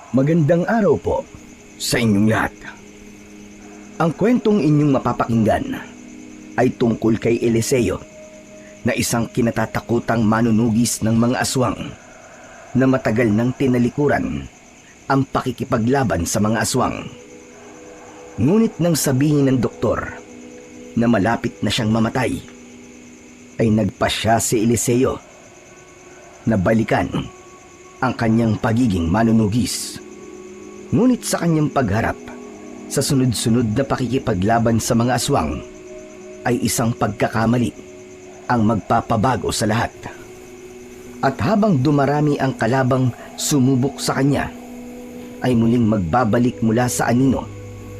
Magandang araw po sa inyong lahat. Ang kwentong inyong mapapakinggan ay tungkol kay Eliseo na isang kinatatakutang manunugis ng mga aswang na matagal nang tinalikuran ang pakikipaglaban sa mga aswang. Ngunit nang sabihin ng doktor na malapit na siyang mamatay, ay nagpasya si Eliseo na balikan ang kanyang pagiging manunugis. Ngunit sa kanyang pagharap sa sunod-sunod na pakikipaglaban sa mga aswang ay isang pagkakamali ang magpapabago sa lahat. At habang dumarami ang kalabang sumubok sa kanya, ay muling magbabalik mula sa anino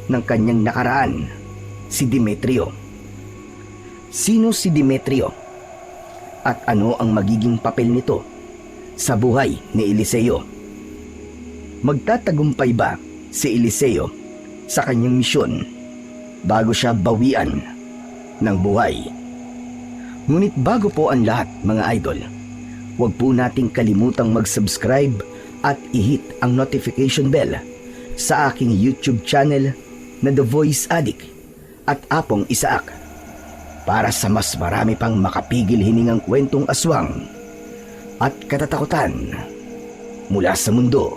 ng kanyang nakaraan, si Demetrio. Sino si Demetrio? At ano ang magiging papel nito sa buhay ni Eliseo? Magtatagumpay ba si Eliseo sa kanyang misyon bago siya bawian ng buhay? Ngunit bago po ang lahat, mga idol, huwag po nating kalimutang mag-subscribe at i-hit ang notification bell sa aking YouTube channel na The Voice Addict at Apong Isaak para sa mas marami pang makapigil hiningang kwentong aswang at katatakutan mula sa mundo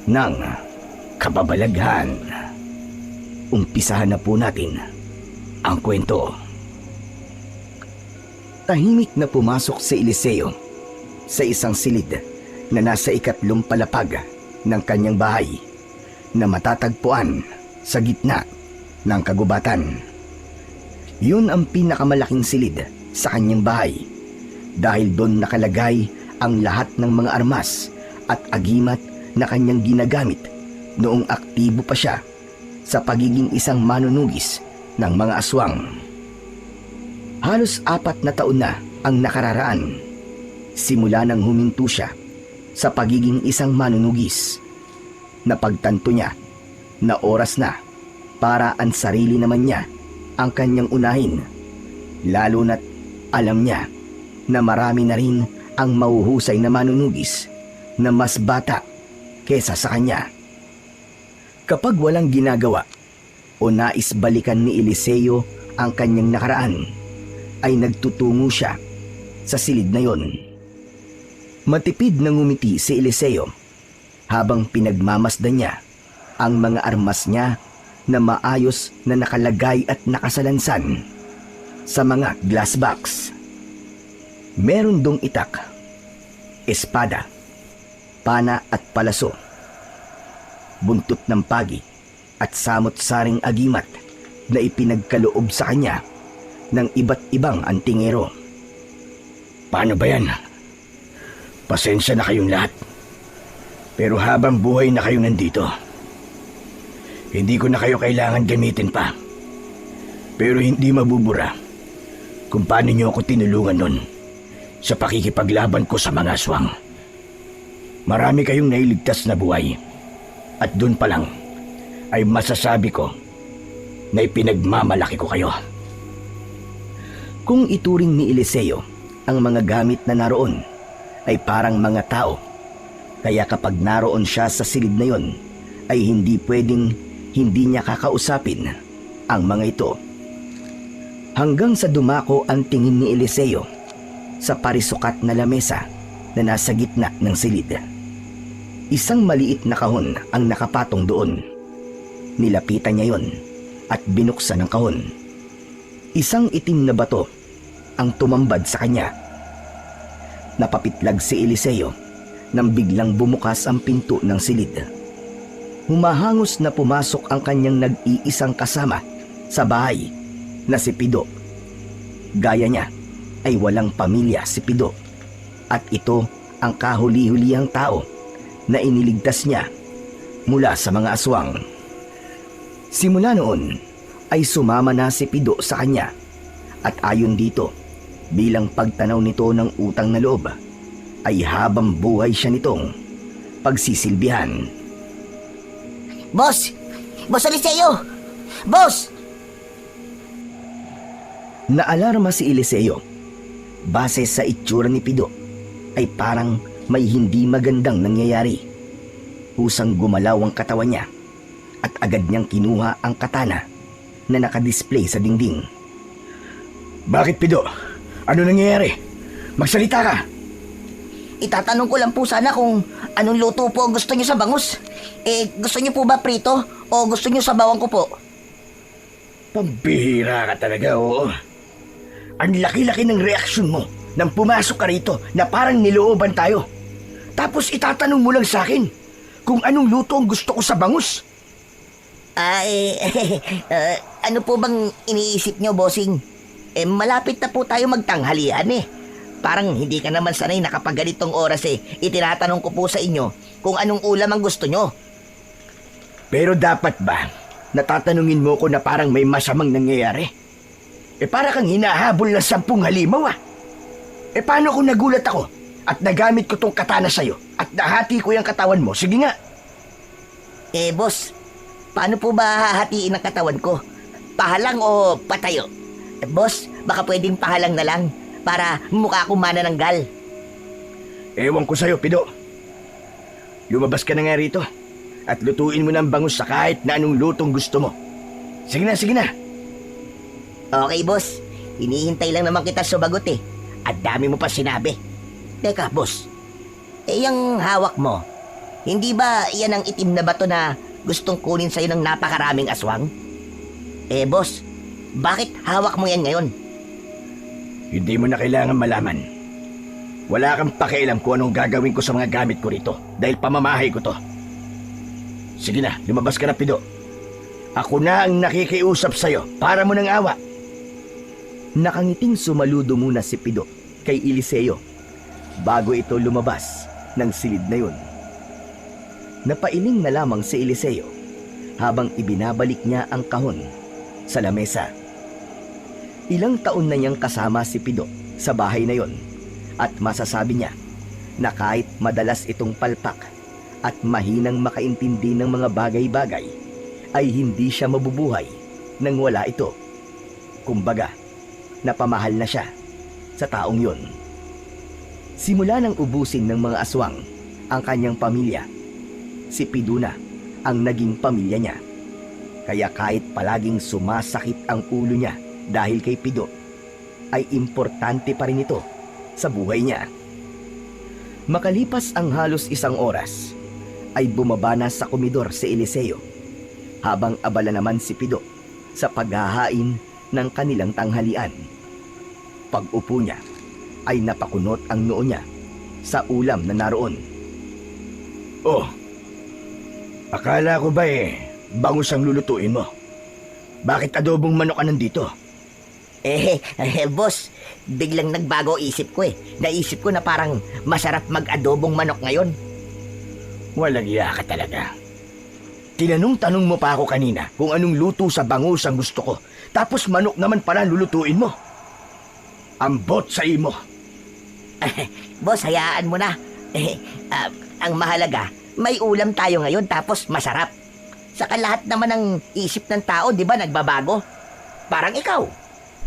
ng kababalaghan. Umpisahan na po natin ang kwento. Tahimik na pumasok si Eliseo sa isang silid na nasa 3 palapag ng kanyang bahay na matatagpuan sa gitna ng kagubatan. Yun ang pinakamalaking silid sa kanyang bahay dahil doon nakalagay ang lahat ng mga armas at agimat na kanyang ginagamit noong aktibo pa siya sa pagiging isang manunugis ng mga aswang. Halos 4 na taon na ang nakararaan simula nang huminto siya sa pagiging isang manunugis. Napagtanto niya na oras na para ang sarili naman niya ang kanyang unahin, lalo na't alam niya na marami na rin ang mahuhusay na manunugis na mas bata kesa sa kanya. Kapag walang ginagawa o nais balikan ni Eliseo ang kanyang nakaraan, ay nagtutungo siya sa silid na yon. Matipid na ngumiti si Eliseo habang pinagmamasdan niya ang mga armas niya na maayos na nakalagay at nakasalansan sa mga glass box. Meron dong itak, espada, pana at palaso, buntot ng pagi at samot-saring agimat na ipinagkaloob sa kanya ng iba't ibang antingero. Paano ba yan? Pasensya na kayong lahat. Pero habang buhay na kayo nandito, hindi ko na kayo kailangan gamitin pa. Pero hindi mabubura kung paano niyo ako tinulungan nun sa pakikipaglaban ko sa mga aswang. Marami kayong nailigtas na buhay. At dun pa lang ay masasabi ko na ipinagmamalaki ko kayo. Kung ituring ni Eliseo ang mga gamit na naroon ay parang mga tao, kaya kapag naroon siya sa silid na yon ay hindi pwedeng hindi niya kakausapin ang mga ito. Hanggang sa dumako ang tingin ni Eliseo sa parisukat na lamesa na nasa gitna ng silid. Isang maliit na kahon ang nakapatong doon. Nilapitan niya yon at binuksan ang kahon. Isang itim na bato ang tumambad sa kanya. Napapitlag si Eliseo nang biglang bumukas ang pinto ng silid. Humahangos na pumasok ang kanyang nag-iisang kasama sa bahay na si Pido. Gaya niya ay walang pamilya si Pido at ito ang kahuli-hulihang tao na iniligtas niya mula sa mga aswang. Simula noon ay sumama na si Pido sa kanya at ayon dito bilang pagtanaw nito ng utang na loob ay habang buhay siya nitong pagsisilbihan. Boss! Boss Eliseo! Boss! Naalarma si Eliseo. Base sa itsura ni Pido ay parang may hindi magandang nangyayari. kusang gumalaw ang katawan niya at agad niyang kinuha ang katana na nakadisplay sa dingding. Bakit, Pido? Ano nangyayari? Magsalita ka! Itatanong ko lang po sana kung anong luto po ang gusto niyo sa bangus. Gusto niyo po ba prito o gusto niyo sa bawang ko po? Pambihira ka talaga, oo. Ang laki-laki ng reaksyon mo nang pumasok ka rito na parang nilooban tayo. Tapos itatanong mo lang sa akin kung anong luto ang gusto ko sa bangus. Ano po bang iniisip niyo, bossing? Malapit na po tayo magtanghalian eh. Parang hindi ka naman sanay na kapag ganitong oras itinatanong ko po sa inyo kung anong ulam ang gusto nyo. Pero dapat ba natatanungin mo ko na parang may masamang nangyayari? Para kang hinahabol ng 10 halimaw ah. Paano kung nagulat ako at nagamit ko tong katana sa'yo at nahati ko yung katawan mo? Sige nga. Boss, paano po ba hahatiin ang katawan ko? Pahalang o patayo? Boss, baka pwedeng pahalang na lang para mukha akong manananggal. Ewan ko sa'yo, Pido. Lumabas ka na nga rito at lutuin mo ng bangus sa kahit na anong lutong gusto mo. Sige na, sige na. Okay, boss. Hinihintay lang naman kita sumagot eh. At dami mo pa sinabi. Teka, boss. Yung hawak mo, hindi ba yan ang itim na bato na gustong kunin sa'yo ng napakaraming aswang? Boss, bakit hawak mo yan ngayon? Hindi mo na kailangan malaman. Wala kang pakialam kung anong gagawin ko sa mga gamit ko rito dahil pamamahay ko to. Sige na, lumabas ka na, Pido. Ako na ang nakikiusap sa'yo para mo ng awa. Nakangiting sumaludo muna si Pido kay Eliseo bago ito lumabas ng silid na yun. Napailing na lamang si Eliseo habang ibinabalik niya ang kahon sa lamesa. Ilang taon na niyang kasama si Pido sa bahay na yon at masasabi niya na kahit madalas itong palpak at mahinang makaintindi ng mga bagay-bagay ay hindi siya mabubuhay nang wala ito. Kumbaga, napamahal na siya sa taong yon. Simula nang ubusin ng mga aswang ang kanyang pamilya, si Pido na ang naging pamilya niya. Kaya kahit palaging sumasakit ang ulo niya dahil kay Pido, ay importante pa rin ito sa buhay niya. Makalipas ang halos 1 oras, ay bumaba na sa komedor si Eliseo, habang abala naman si Pido sa paghahain ng kanilang tanghalian. Pag-upo niya, ay napakunot ang noo niya sa ulam na naroon. Oh, akala ko ba bangus ang lulutuin mo? Bakit adobong manok ka nandito? Boss, biglang nagbago isip ko eh. Naisip ko na parang masarap mag-adobong manok ngayon. Walang iya ka talaga. Tinanong-tanong mo pa ako kanina kung anong luto sa bangus ang gusto ko. Tapos manok naman pala lulutuin mo. Ambot sa imo. Boss, hayaan mo na. Ang mahalaga, may ulam tayo ngayon tapos masarap. Saka lahat naman ng isip ng tao, di ba, nagbabago? Parang ikaw.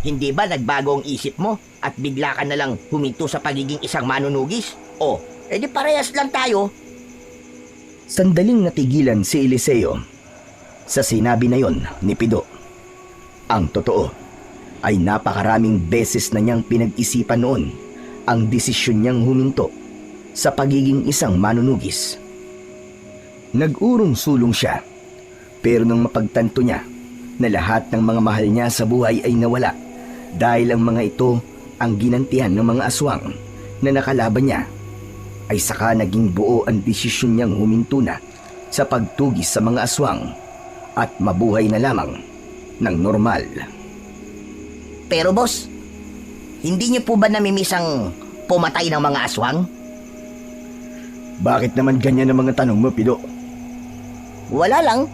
Hindi ba nagbago ang isip mo at bigla ka na lang huminto sa pagiging isang manunugis? O, di parehas lang tayo. Sandaling natigilan si Eliseo sa sinabi na yon ni Pido. Ang totoo ay napakaraming beses na niyang pinag-isipan noon ang desisyon niyang huminto sa pagiging isang manunugis. Nag-urong-sulong siya, pero nang mapagtanto niya na lahat ng mga mahal niya sa buhay ay nawala dahil ang mga ito ang ginantihan ng mga aswang na nakalaban niya, ay saka naging buo ang desisyon niyang huminto na sa pagtugis sa mga aswang at mabuhay na lamang ng normal. Pero boss, hindi niyo po ba namimiss ang pumatay ng mga aswang? Bakit naman ganyan ang mga tanong mo, Pido? Wala lang.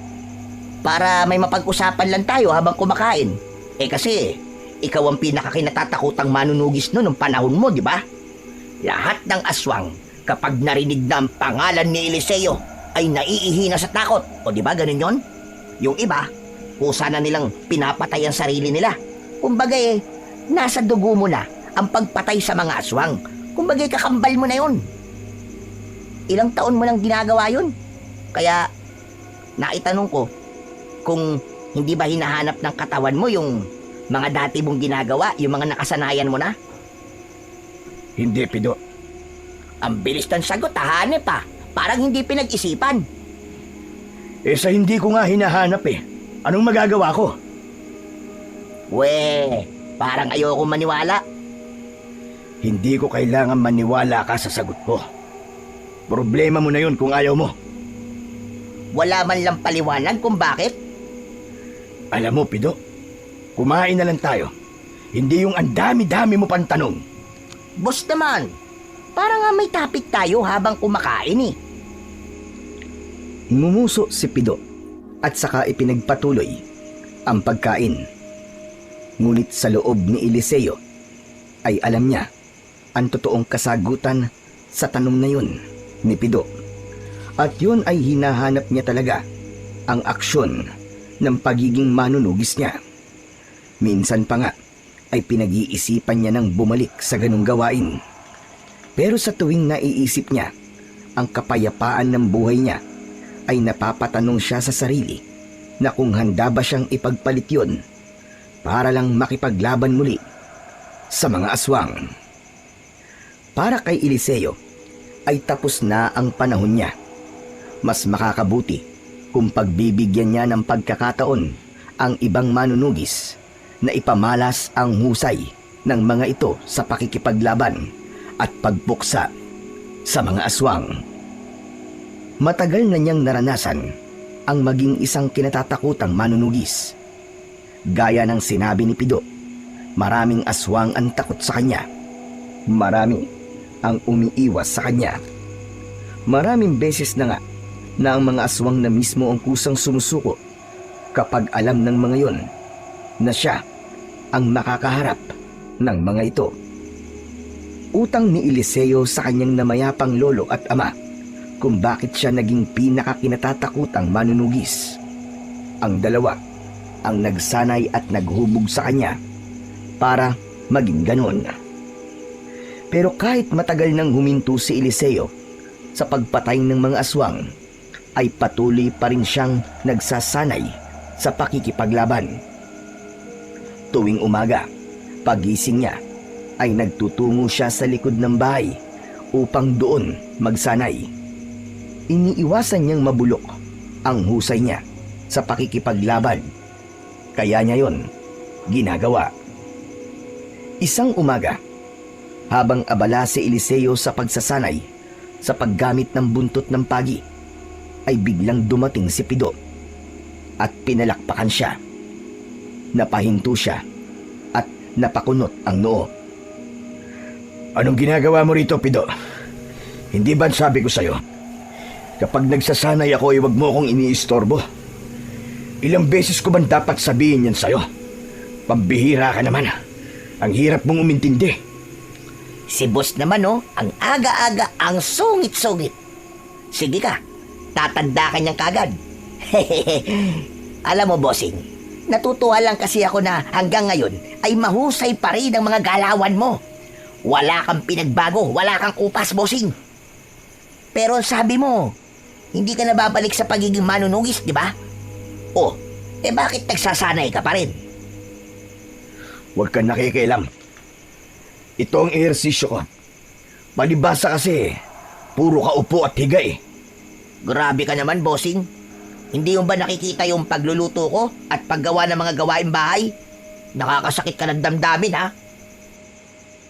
Para may mapag-usapan lang tayo habang kumakain. Kasi, ikaw ang pinakakinatatakutang manunugis noon ng panahon mo, di ba? Lahat ng aswang, kapag narinig na ang pangalan ni Eliseo, ay naiihina sa takot. O di ba ganun yon? Yung iba, kusa na nilang pinapatay ang sarili nila. Kumbaga nasa dugo mo na ang pagpatay sa mga aswang. Kumbaga kakambal mo na yon. Ilang taon mo nang ginagawa yun? Kaya, naitanong ko, kung hindi ba hinahanap ng katawan mo yung mga dati mong ginagawa, yung mga nakasanayan mo na? Hindi, Pido. Ang bilis ng sagot, hanep pa. Parang hindi pinag-isipan. Sa hindi ko nga hinahanap Anong magagawa ko? Parang ayoko maniwala. Hindi ko kailangan maniwala ka sa sagot ko. Problema mo na yun kung ayaw mo. Wala man lang paliwanag kung bakit. Alam mo, Pido, kumain na lang tayo. Hindi yung ang dami-dami mo pang tanong. Boss naman, parang nga may topic tayo habang kumakain. Ngumuso si Pido at saka ipinagpatuloy ang pagkain. Ngunit sa loob ni Eliseo ay alam niya ang totoong kasagutan sa tanong na yun ni Pido. At yun ay hinahanap niya talaga, ang aksyon ng pagiging manunugis niya. Minsan pa nga ay pinag-iisipan niya ng bumalik sa ganung gawain. Pero sa tuwing naiisip niya ang kapayapaan ng buhay niya, ay napapatanong siya sa sarili na kung handa ba siyang ipagpalit yun para lang makipaglaban muli sa mga aswang. Para kay Eliseo ay tapos na ang panahon niya. Mas makakabuti kung pagbibigyan niya ng pagkakataon ang ibang manunugis na ipamalas ang husay ng mga ito sa pakikipaglaban at pagbuksa sa mga aswang. Matagal na niyang naranasan ang maging isang kinatatakutang manunugis. Gaya ng sinabi ni Pido, maraming aswang ang takot sa kanya. Marami ang umiiwas sa kanya. Maraming beses na nga na ang mga aswang na mismo ang kusang sumusuko kapag alam ng mga yon na siya ang makakaharap ng mga ito. Utang ni Eliseo sa kanyang namayapang lolo at ama kung bakit siya naging pinakakinatatakutang manunugis. Ang dalawa ang nagsanay at naghubog sa kanya para maging ganon. Pero kahit matagal nang huminto si Eliseo sa pagpatay ng mga aswang, ay patuloy pa rin siyang nagsasanay sa pakikipaglaban. Tuwing umaga, pagising niya, ay nagtutungo siya sa likod ng bahay upang doon magsanay. Iniiwasan niyang mabulok ang husay niya sa pakikipaglaban. Kaya niya yon ginagawa. Isang umaga, habang abala si Eliseo sa pagsasanay sa paggamit ng buntot ng pagi, ay biglang dumating si Pido at pinalakpakan siya. Napahinto siya at napakunot ang noo. Anong ginagawa mo rito, Pido? Hindi ba sabi ko sa'yo, kapag nagsasanay ako ay wag mo akong iniistorbo? Ilang beses ko man dapat sabihin yan sa'yo? Pambihira ka naman. Ang hirap mong umintindi. Si boss naman ang aga-aga, ang sungit-sungit. Sige ka, tatanda ka niyang kagad. Alam mo, bossing, natutuwa lang kasi ako na hanggang ngayon ay mahusay pa rin ang mga galawan mo. Wala kang pinagbago, wala kang kupas, bossing. Pero sabi mo, hindi ka nababalik sa pagiging manunugis, di ba? Bakit nagsasanay ka pa rin? Huwag kang nakikialam. Ito ang ehersisyo ko. Palibasa kasi, puro ka upo at higa Grabe ka naman, bossing. Hindi mo ba nakikita yung pagluluto ko at paggawa ng mga gawaing bahay? Nakakasakit ka ng damdamin, ha?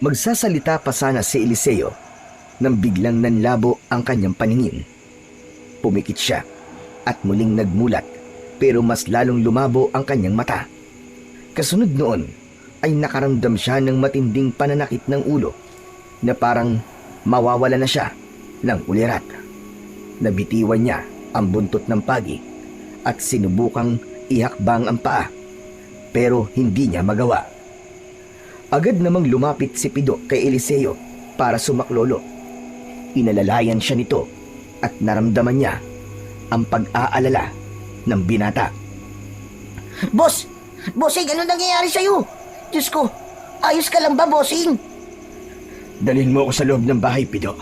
Magsasalita pa sana si Eliseo nang biglang nanlabo ang kanyang paningin. Pumikit siya at muling nagmulat, pero mas lalong lumabo ang kanyang mata. Kasunod noon ay nakaramdam siya ng matinding pananakit ng ulo na parang mawawala na siya ng ulirat. Nabitiwan niya ang buntot ng pagi at sinubukang ihakbang ang paa, pero hindi niya magawa. Agad namang lumapit si Pido kay Eliseo para sumaklolo. Inalalayan siya nito at naramdaman niya ang pag-aalala ng binata. Boss! Bossing, ano nangyayari sa'yo? Diyos ko, ayos ka lang ba, bossing? Dalhin mo ako sa loob ng bahay, Pido.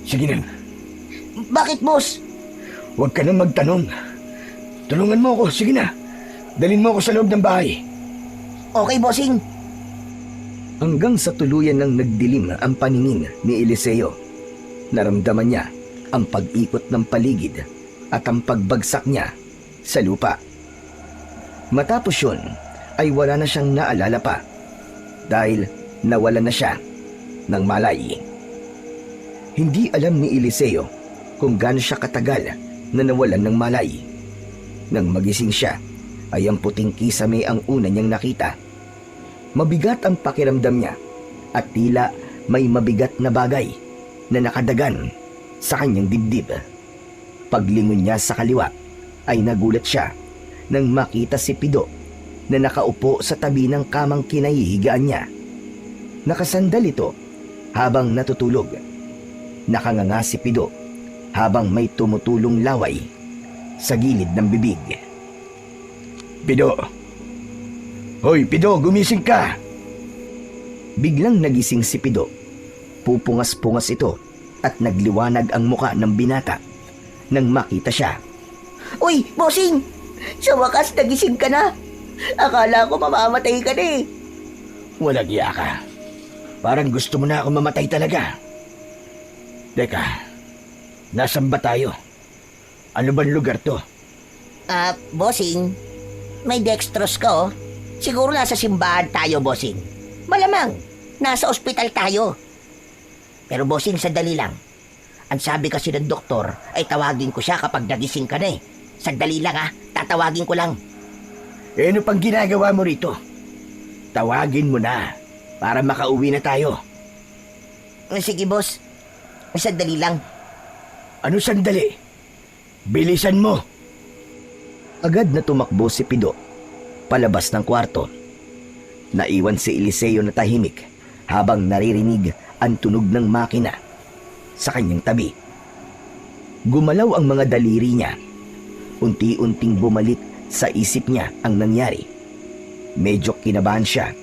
Sige na. Bakit, boss? Huwag ka nang magtanong. Tulungan mo ako, sige na. Dalhin mo ako sa loob ng bahay. Okay, bossing. Hanggang sa tuluyan ng nagdilim ang paningin ni Eliseo. Naramdaman niya ang pag-ikot ng paligid at ang pagbagsak niya sa lupa. Matapos yun ay wala na siyang naalala pa dahil nawala na siya ng malay. Hindi alam ni Eliseo kung gaano siya katagal na nawalan ng malay. Nang magising siya ay ang puting kisame ang una niyang nakita. Mabigat ang pakiramdam niya at tila may mabigat na bagay na nakadagan sa kanyang dibdib. Paglingon niya sa kaliwa ay nagulat siya nang makita si Pido na nakaupo sa tabi ng kamang kinahihigaan niya. Nakasandal ito habang natutulog. Nakanganga si Pido habang may tumutulong laway sa gilid ng bibig. Pido! Hoy, Pido, gumising ka! Biglang nagising si Pido. Pupungas-pungas ito at nagliwanag ang muka ng binata nang makita siya. Uy, bossing! Sa wakas, nagising ka na. Akala ko mamamatay ka na eh. Walang iya ka. Parang gusto mo na ako mamatay talaga. Teka, nasan ba tayo? Ano bang lugar to? Bossing, may dextrose ka oh. Siguro nasa simbahan tayo, bossing. Malamang, nasa ospital tayo. Pero bossing, sandali lang. Ang sabi kasi ng doktor ay tawagin ko siya kapag nagising ka na eh. Sandali lang tatawagin ko lang. Ano pang ginagawa mo rito? Tawagin mo na para makauwi na tayo. Sige, boss. Sandali lang. Ano sandali? Bilisan mo! Agad na tumakbo si Pido palabas ng kwarto. Naiwan si Eliseo na tahimik habang naririnig ang tunog ng makina sa kanyang tabi. Gumalaw ang mga daliri niya. Unti-unting bumalik sa isip niya ang nangyari. Medyo kinabahan siya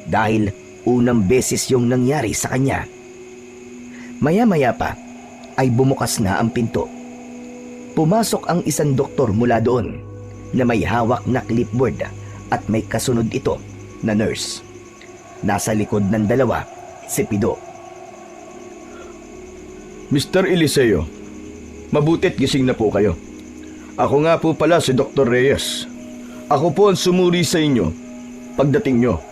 dahil unang beses yung nangyari sa kanya. Maya-maya pa ay bumukas na ang pinto. Pumasok ang isang doktor mula doon na may hawak na clipboard at may kasunod ito na nurse. Nasa likod ng dalawa si Pido. Mr. Eliseo, mabutit gising na po kayo. Ako nga po pala si Dr. Reyes. Ako po ang sumuri sa inyo pagdating nyo.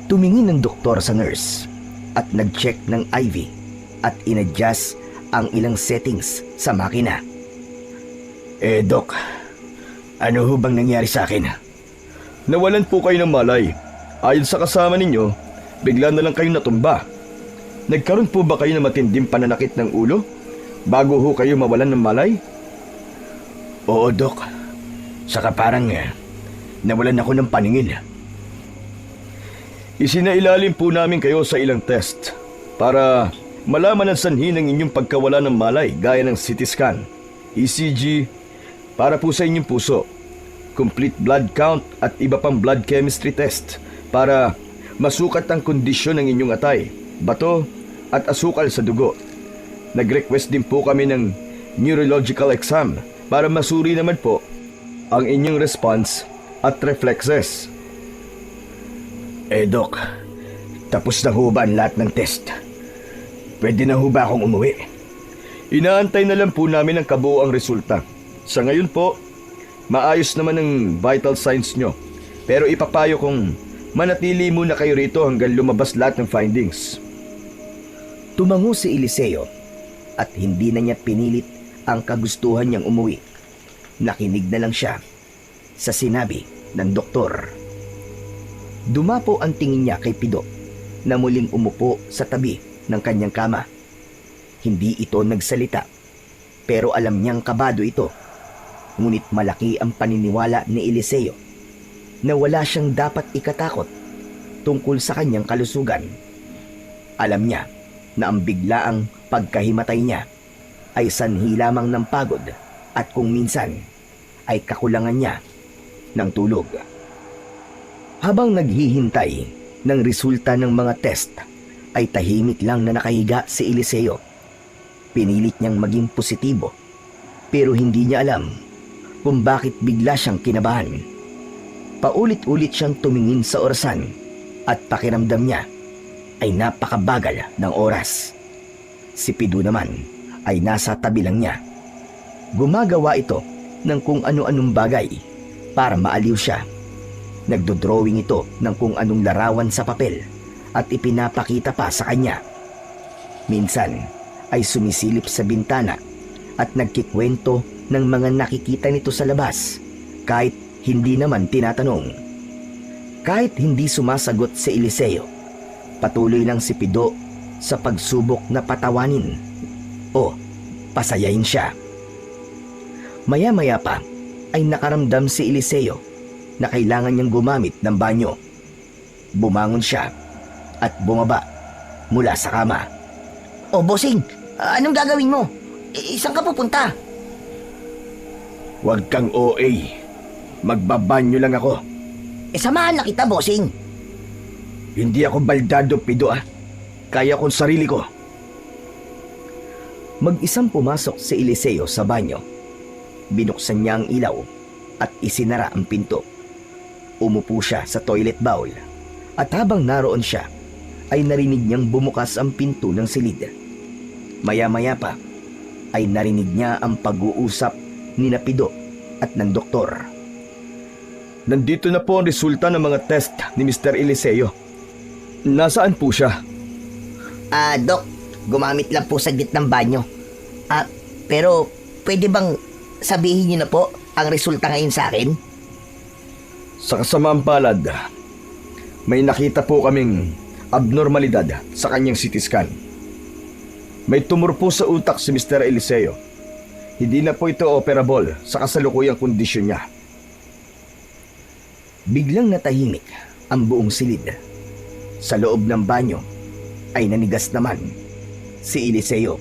Tumingin ng doktor sa nurse at nag-check ng IV at inadjust ang ilang settings sa makina. Doc, ano ho bang nangyari sa akin? Nawalan po kayo ng malay. Ayon sa kasama ninyo, bigla na lang kayong natumba. Nagkaroon po ba kayo ng matinding pananakit ng ulo bago ho kayo mawalan ng malay? Oo, Doc. Saka parang nawalan ako ng paningin. Isinailalim po namin kayo sa ilang test para malaman ang sanhi ng inyong pagkawala ng malay gaya ng CT scan, ECG, para po sa inyong puso, complete blood count at iba pang blood chemistry test para masukat ang kondisyon ng inyong atay, bato at asukal sa dugo. Nag-request din po kami ng neurological exam para masuri naman po ang inyong response at reflexes. Doc, tapos na ho ba ang lahat ng test? Pwede na ho ba akong umuwi? Inaantay na lang po namin ang kabuoang resulta. Sa ngayon po, maayos naman ang vital signs nyo. Pero ipapayo kong manatili muna kayo rito hanggang lumabas lahat ng findings. Tumango si Eliseo at hindi na niya pinilit ang kagustuhan niyang umuwi. Nakinig na lang siya sa sinabi ng doktor. Dumapo ang tingin niya kay Pido na muling umupo sa tabi ng kanyang kama. Hindi ito nagsalita pero alam niyang kabado ito. Ngunit malaki ang paniniwala ni Eliseo na wala siyang dapat ikatakot tungkol sa kanyang kalusugan. Alam niya na ang biglaang pagkahimatay niya ay sanhi lamang ng pagod at kung minsan ay kakulangan niya ng tulog. Habang naghihintay ng resulta ng mga test, ay tahimik lang na nakahiga si Eliseo. Pinilit niyang maging positibo Pero hindi niya alam kung bakit bigla siyang kinabahan. Paulit-ulit siyang tumingin sa orasan at pakiramdam niya ay napakabagal ng oras. Si Pido naman ay nasa tabi lang niya. Gumagawa ito ng kung ano-anong bagay para maaliw siya. Nagdodrawing ito ng kung anong larawan sa papel at ipinapakita pa sa kanya. Minsan ay sumisilip sa bintana at nagkikwento ng mga nakikita nito sa labas kahit hindi naman tinatanong. Kahit hindi sumasagot si Eliseo, patuloy lang si Pido sa pagsubok na patawanin o pasayahin siya. Maya-maya pa ay nakaramdam si Eliseo na kailangan niyang gumamit ng banyo. Bumangon siya at bumaba mula sa kama. O bossing, anong gagawin mo? Saan ka pupunta? Huwag kang OA. Magbabanyo lang ako. Samahan na kita, bossing. Hindi ako baldado, Pido ah. Kaya kong sarili ko. Mag-isang pumasok si Eliseo sa banyo. Binuksan niya ang ilaw at isinara ang pinto. Umupo siya sa toilet bowl at habang naroon siya ay narinig niyang bumukas ang pinto ng silid. Maya-maya pa ay narinig niya ang pag-uusap ni Pido at ng doktor. Nandito na po ang resulta ng mga test ni Mr. Eliseo. Nasaan po siya? Dok, gumamit lang po saglit ng banyo. Pero pwede bang sabihin niyo na po ang resulta ngayon sa akin? Sa kasamaang palad, may nakita po kaming abnormalidad sa kanyang CT scan. May tumor po sa utak si Mr. Eliseo. Hindi na po ito operable sa kasalukuyang kondisyon niya. Biglang natahimik ang buong silid. Sa loob ng banyo ay nanigas naman si Eliseo.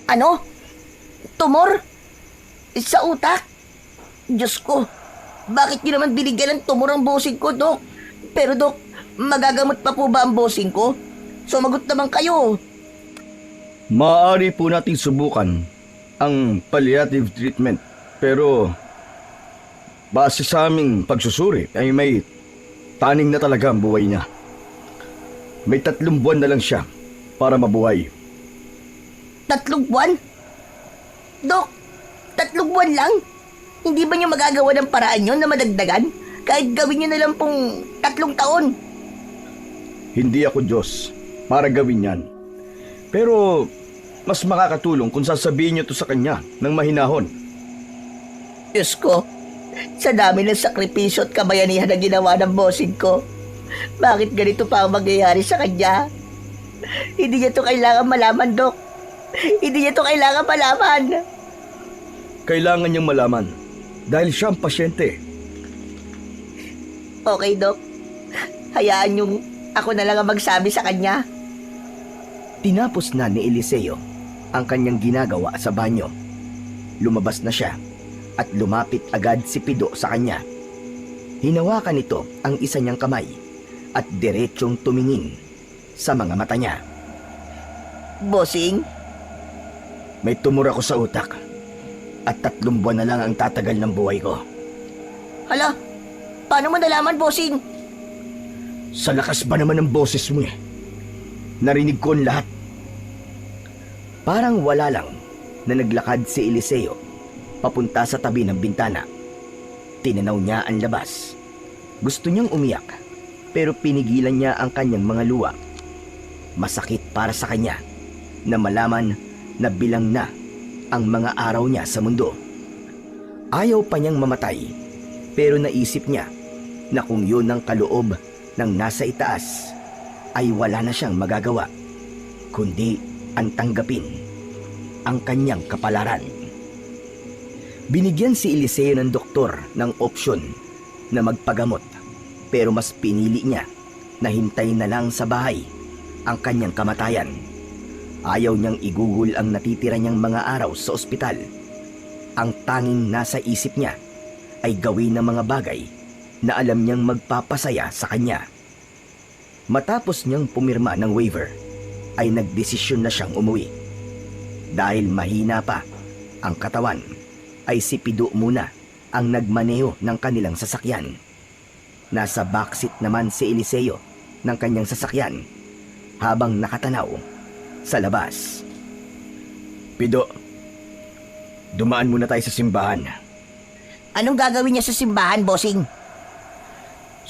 Ano? Tumor? Sa utak? Diyos ko, bakit niyo naman binigyan ng tumor ang bossing ko, Dok? Pero Dok, magagamot pa po ba ang bossing ko? Sumagot naman kayo. Maaari po nating subukan ang palliative treatment, pero base sa aming pagsusuri ay may taning na talaga ang buhay niya. May 3 buwan na lang siya para mabuhay. 3 buwan? Dok, 3 buwan lang? Hindi ba niyo magagawa ng paraan yun na madagdagan? Kahit gawin niyo na lang pong 3 taon. Hindi ako Diyos para gawin yan. Pero mas makakatulong kung sasabihin niyo to sa kanya ng mahinahon. Diyos ko, sa dami ng sakripisyo at kabayanihan na ginawa ng bossing ko, bakit ganito pa ang mangyayari sa kanya? Hindi niya to kailangan malaman, Dok. Hindi niya to kailangan malaman. Kailangan niyang malaman dahil siya ang pasyente. Okay, Dok. Hayaan niyong ako na lang ang magsabi sa kanya. Tinapos na ni Eliseo ang kanyang ginagawa sa banyo. Lumabas na siya at lumapit agad si Pido sa kanya. Hinawakan nito ang isa niyang kamay at diretsyong tumingin sa mga mata niya. Bossing? May tumor ako sa utak at 3 buwan na lang ang tatagal ng buhay ko. Hala, paano mo nalaman, bossing? Sa lakas ba naman ng boses mo eh? Narinig ko ang lahat. Parang wala lang na naglakad si Eliseo papunta sa tabi ng bintana. Tinanaw niya ang labas. Gusto niyang umiyak pero pinigilan niya ang kanyang mga luha. Masakit para sa kanya na malaman na bilang na ang mga araw niya sa mundo. Ayaw pa niyang mamatay pero naisip niya na kung yun ang kaloob ng nasa itaas ay wala na siyang magagawa kundi ang tanggapin ang kanyang kapalaran. Binigyan si Eliseo ng doktor ng opsyon na magpagamot pero mas pinili niya na hintayin na lang sa bahay ang kanyang kamatayan. Ayaw niyang igugol ang natitira niyang mga araw sa ospital. Ang tanging nasa isip niya ay gawin ng mga bagay na alam niyang magpapasaya sa kanya. Matapos niyang pumirma ng waiver, ay nagdesisyon na siyang umuwi. Dahil mahina pa ang katawan, ay si Pido muna ang nagmaneho ng kanilang sasakyan. Nasa backseat naman si Eliseo ng kanyang sasakyan habang nakatanaw sa labas. Pido, dumaan muna tayo sa simbahan. Anong gagawin niya sa simbahan, bossing?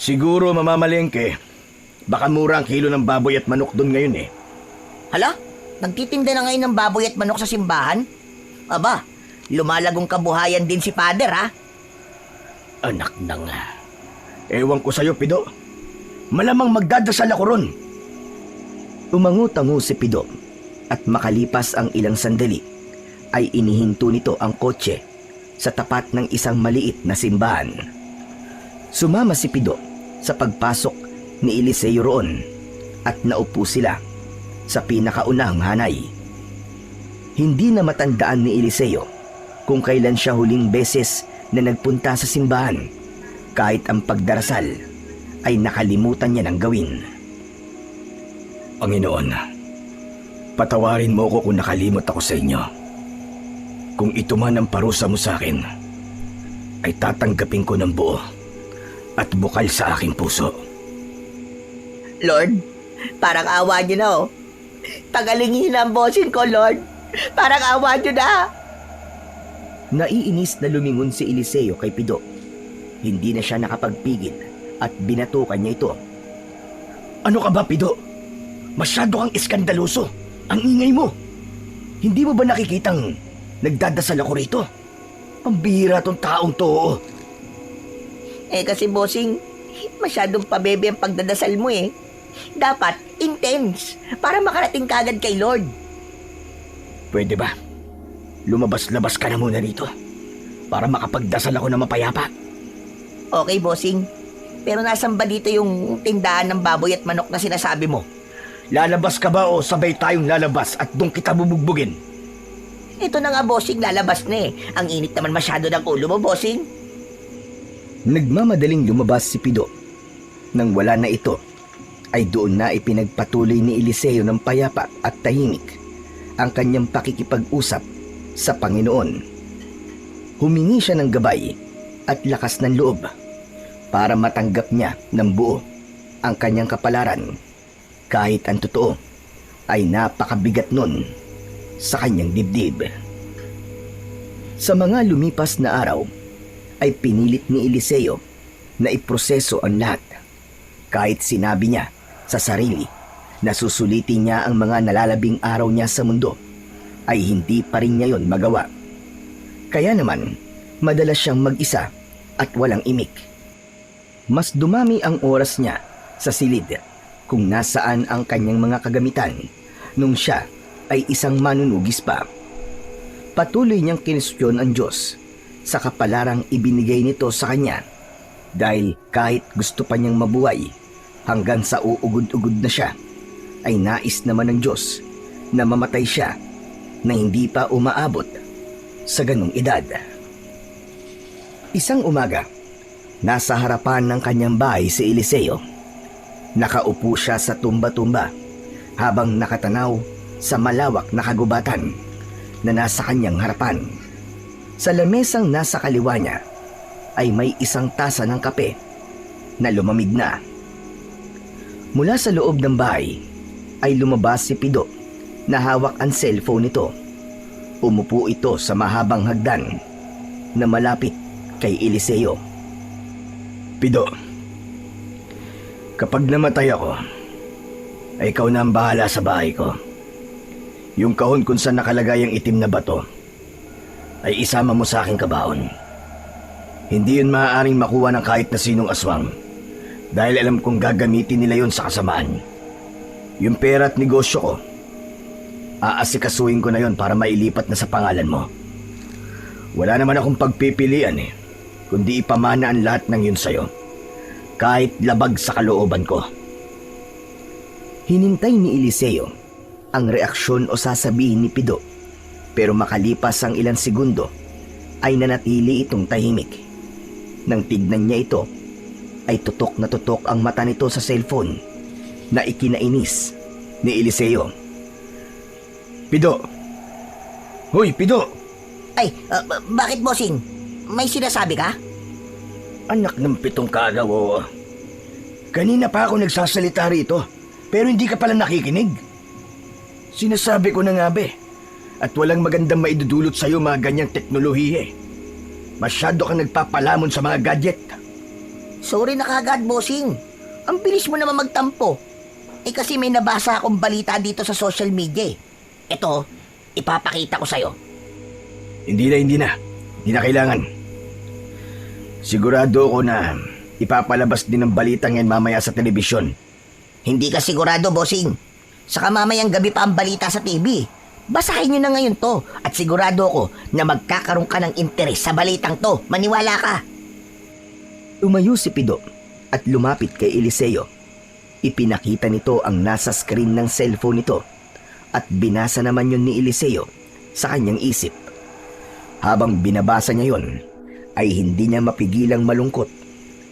Siguro mamamalengke. Baka mura ang kilo ng baboy at manok doon ngayon eh. Hala? Nagtitinda na ngayon ng baboy at manok sa simbahan? Aba, lumalagong kabuhayan din si Father, ha? Anak nang... Ewan ko sa'yo, Pido. Malamang magdadasal ako ron. Umangutango si Pido at makalipas ang ilang sandali ay inihinto nito ang kotse sa tapat ng isang maliit na simbahan. Sumama si Pido sa pagpasok ni Eliseo roon at naupo sila sa pinakaunang hanay. Hindi na matandaan ni Eliseo kung kailan siya huling beses na nagpunta sa simbahan, kahit ang pagdarasal ay nakalimutan niya ng gawin. Panginoon, patawarin mo ko kung nakalimot ako sa inyo. Kung ito man ang parusa mo sa akin, ay tatanggapin ko ng buo at bukal sa aking puso. Lord, parang awa niyo na, oh. Pagalingin ang bossing ko, Lord. Parang awa niyo na. Naiinis na lumingon si Eliseo kay Pido. Hindi na siya nakapagpigil at binatukan niya ito. Ano ka ba, Pido? Masyado kang iskandaloso. Ang ingay mo. Hindi mo ba nakikitang nagdadasal ako rito? Pambihira tong taong to. Eh kasi, bossing, masyadong pabebe ang pagdadasal mo eh. Dapat intense para makarating kagad kay Lord. Pwede ba? Lumabas-labas ka na muna rito para makapagdasal ako na mapayapa. Okay, bossing. Pero nasan ba dito yung tindahan ng baboy at manok na sinasabi mo? Lalabas ka ba o sabay tayong lalabas at doon kita bubugbugin? Ito na nga, bossing, lalabas na eh. Ang init naman masyado ng ulo mo, bossing. Nagmamadaling lumabas si Pido. Nang wala na ito, ay doon na ipinagpatuloy ni Eliseo ng payapa at tahimik ang kanyang pakikipag-usap sa Panginoon. Humingi siya ng gabay at lakas ng loob para matanggap niya ng buo ang kanyang kapalaran, kahit ang totoo ay napakabigat nun sa kanyang dibdib. Sa mga lumipas na araw ay pinilit ni Eliseo na iproseso ang lahat, kahit sinabi niya sa sarili na susulitin niya ang mga nalalabing araw niya sa mundo, ay hindi pa rin niya yon magawa. Kaya naman, madalas siyang mag-isa at walang imik. Mas dumami ang oras niya sa silid kung nasaan ang kanyang mga kagamitan nung siya ay isang manunugis pa. Patuloy niyang kinestyon ang Diyos sa kapalarang ibinigay nito sa kanya, dahil kahit gusto pa niyang mabuhay hanggang sa uugod-ugod na siya, ay nais naman ng Diyos na mamatay siya na hindi pa umaabot sa ganung edad. Isang umaga, nasa harapan ng kanyang bahay si Eliseo. Nakaupo siya sa tumba-tumba habang nakatanaw sa malawak na kagubatan na nasa kanyang harapan. Sa lamesang nasa kaliwa niya ay may isang tasa ng kape na lumamig na. Mula sa loob ng bahay ay lumabas si Pido na hawak ang cellphone nito. Umupo ito sa mahabang hagdan na malapit kay Eliseo. Pido, kapag namatay ako, ay ikaw na ang bahala sa bahay ko. Yung kahon kung saan nakalagay ang itim na bato ay isama mo sa aking kabaon. Hindi yun maaaring makuha ng kahit na sinong aswang, dahil alam kong gagamitin nila yun sa kasamaan. Yung pera at negosyo ko, aasikasuhin ko na yun para mailipat na sa pangalan mo. Wala naman akong pagpipilian kundi ipamana ang lahat ng yun sa'yo, kahit labag sa kalooban ko. Hinintay ni Eliseo ang reaksyon o sasabihin ni Pido, pero makalipas ang ilang segundo ay nanatili itong tahimik. Nang tignan niya ito, ay tutok na tutok ang mata nito sa cellphone na ikinainis ni Eliseo. Pido! Hoy, Pido! Bakit, bossing? May sinasabi ka? Anak ng 7 kagaw, oo. Kanina pa ako nagsasalita rito, pero hindi ka pala nakikinig. Sinasabi ko na nga be, at walang magandang maidudulot sa'yo mga ganyang teknolohiya eh. Masyado kang nagpapalamon sa mga gadget. Sorry na kagad, bossing. Ang bilis mo naman magtampo. Kasi may nabasa akong balita dito sa social media eh. Ito, ipapakita ko sa'yo. Hindi na. Hindi na kailangan. Sigurado ako na ipapalabas din ng balita ngayon mamaya sa telebisyon. Hindi ka sigurado, bossing. Saka mamayang gabi pa ang balita sa TV. Basahin nyo na ngayon to at sigurado ako na magkakaroon ka ng interes sa balitang to. Maniwala ka. Tumayo si Pido at lumapit kay Eliseo. Ipinakita nito ang nasa screen ng cellphone nito at binasa naman yun ni Eliseo sa kanyang isip. Habang binabasa niya yon, ay hindi niya mapigilang malungkot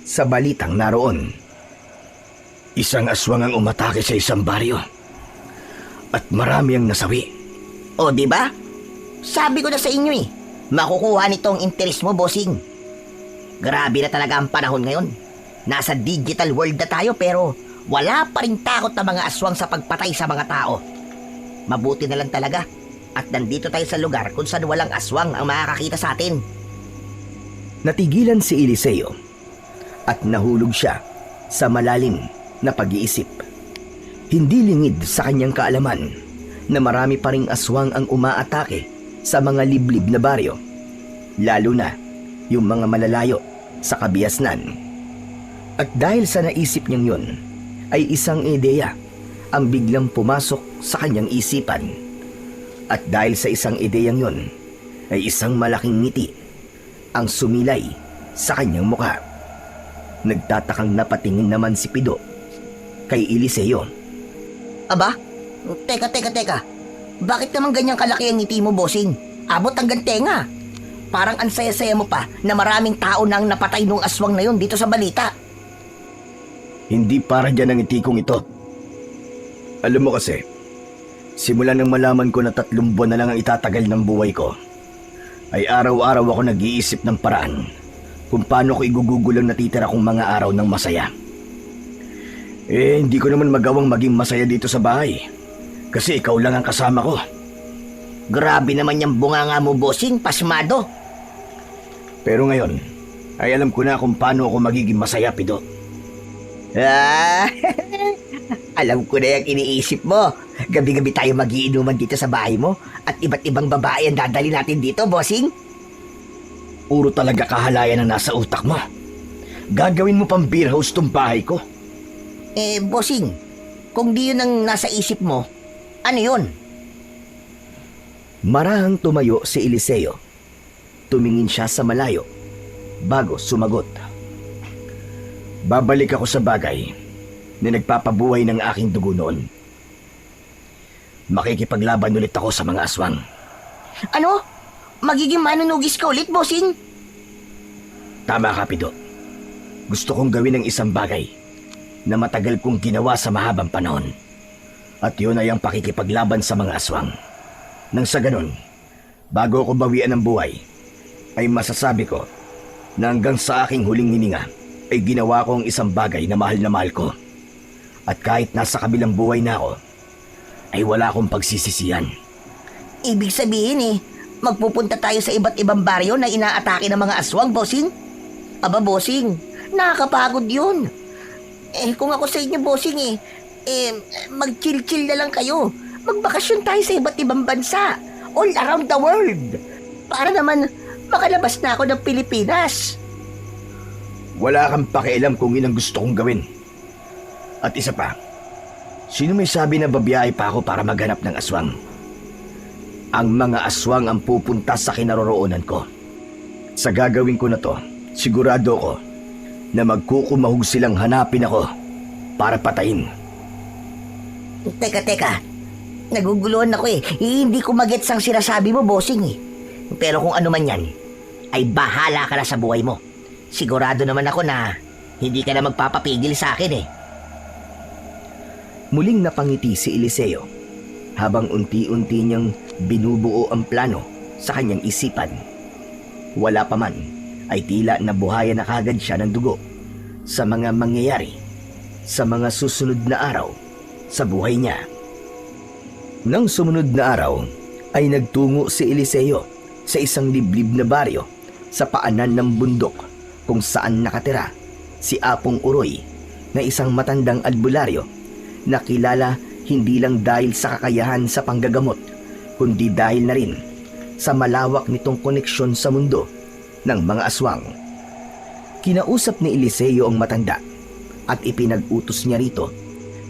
sa balitang naroon. Isang aswang ang umatake sa isang baryo at marami ang nasawi. O, di ba? Sabi ko na sa inyo eh, makukuha nito ang interes mo, bossing. Grabe na talaga ang panahon ngayon. Nasa digital world na tayo pero wala pa rin takot na mga aswang sa pagpatay sa mga tao. Mabuti na lang talaga at nandito tayo sa lugar kung saan walang aswang ang makakakita sa atin. Natigilan si Eliseo at nahulog siya sa malalim na pag-iisip. Hindi lingid sa kanyang kaalaman na marami pa ring aswang ang umaatake sa mga liblib na baryo, lalo na yung mga malalayo sa kabiasnan. At dahil sa naisip niyang yun, ay isang ideya ang biglang pumasok sa kanyang isipan. At dahil sa isang ideyang yun, ay isang malaking ngiti ang sumilay sa kanyang mukha. Nagtatakang napatingin naman si Pido kay Eliseo. Aba, teka. Bakit naman ganyang kalaki ang ngiti mo, bossing? Abot hanggang tenga. Parang ang saya-saya mo pa na maraming tao nang napatay nung aswang na yun dito sa balita. Hindi para dyan ang ngiti kong ito. Alam mo kasi, simula nang malaman ko na 3 buwan na lang ang itatagal ng buhay ko, ay araw-araw ako nag-iisip ng paraan kung paano ko igugugol ang natitira kong mga araw ng masaya. Hindi ko naman magawang maging masaya dito sa bahay kasi ikaw lang ang kasama ko. Grabe naman yung bunganga mo, bossing, pasmado. Pero ngayon, ay alam ko na kung paano ako magiging masaya, Pido. Alam ko na yung iniisip mo. Gabi-gabi tayo magiinuman dito sa bahay mo at iba't ibang babae ang dadali natin dito, bossing. Puro talaga kahalayan ang nasa utak mo. Gagawin mo pang beer house tong bahay ko. Bossing, kung di yun ang nasa isip mo, ano yun? Marahang tumayo si Eliseo. Tumingin siya sa malayo bago sumagot. Babalik ako sa bagay na nagpapabuhay ng aking dugo noon. Makikipaglaban ulit ako sa mga aswang. Ano? Magiging manunugis ka ulit, bossing? Tama ka, Pido. Gusto kong gawin ng isang bagay na matagal kong ginawa sa mahabang panahon. At yun ay ang pakikipaglaban sa mga aswang. Nang sa ganun, bago ako bawian ng buhay, ay masasabi ko na hanggang sa aking huling hininga ay ginawa ko ang isang bagay na mahal ko. At kahit nasa kabilang buhay na ako, ay wala akong pagsisisihan. Ibig sabihin magpupunta tayo sa iba't ibang baryo na inaatake ng mga aswang, bossing? Aba, bossing, nakakapagod yun. Kung ako sa inyo, bossing mag-chill-chill na lang kayo. Magbakasyon tayo sa iba't ibang bansa, all around the world. Para naman makalabas na ako ng Pilipinas. Wala kang pakialam kung yun ang gusto kong gawin. At isa pa, sino may sabi na babiyahe pa ako para maghanap ng aswang? Ang mga aswang ang pupunta sa kinaroroonan ko. Sa gagawin ko na to, sigurado ko na magkukumahog silang hanapin ako para patayin. Teka. Naguguluhan ako Hindi ko magets ang sinasabi mo, bossing Pero kung ano man yan, ay bahala ka na sa buhay mo. Sigurado naman ako na hindi ka na magpapapigil sa akin Muling napangiti si Eliseo habang unti-unti niyang binubuo ang plano sa kanyang isipan. Wala pa man ay tila nabuhayan na kagad siya ng dugo sa mga mangyayari sa mga susunod na araw sa buhay niya. Nang sumunod na araw ay nagtungo si Eliseo sa isang liblib na baryo sa paanan ng bundok kung saan nakatira si Apong Uroy na isang matandang albularyo na kilala hindi lang dahil sa kakayahan sa panggagamot kundi dahil na rin sa malawak nitong koneksyon sa mundo ng mga aswang. Kinausap ni Eliseo ang matanda at ipinag-utos niya rito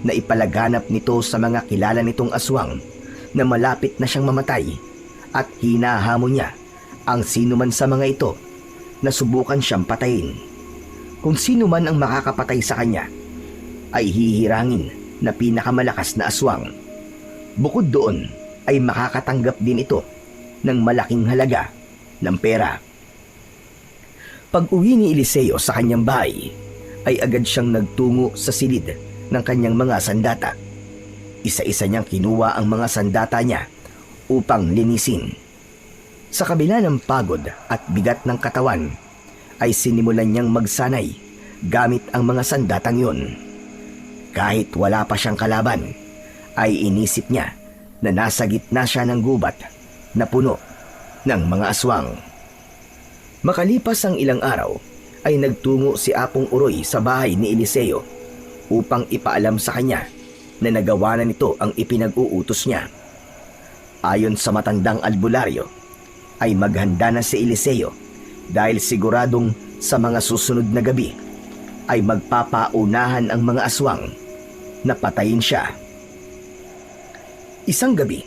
na ipalaganap nito sa mga kilala nitong aswang na malapit na siyang mamatay at hinahamon niya ang sino man sa mga ito na subukan siyang patayin. Kung sino man ang makakapatay sa kanya ay hihirangin na pinakamalakas na aswang. Bukod doon ay makakatanggap din ito ng malaking halaga ng pera. Pag-uwi ni Eliseo sa kanyang bahay ay agad siyang nagtungo sa silid ng kanyang mga sandata. Isa-isa niyang kinuha ang mga sandata niya upang linisin. Sa kabila ng pagod at bigat ng katawan ay sinimulan niyang magsanay gamit ang mga sandatang yun. Kahit wala pa siyang kalaban ay inisip niya na nasa gitna siya ng gubat na puno ng mga aswang. Makalipas ang ilang araw ay nagtungo si Apong Uroy sa bahay ni Eliseo upang ipaalam sa kanya na nagawa na nito ang ipinag-uutos niya. Ayon sa matandang albularyo ay maghanda na si Eliseo dahil siguradong sa mga susunod na gabi ay magpapaunahan ang mga aswang na patayin siya. Isang gabi,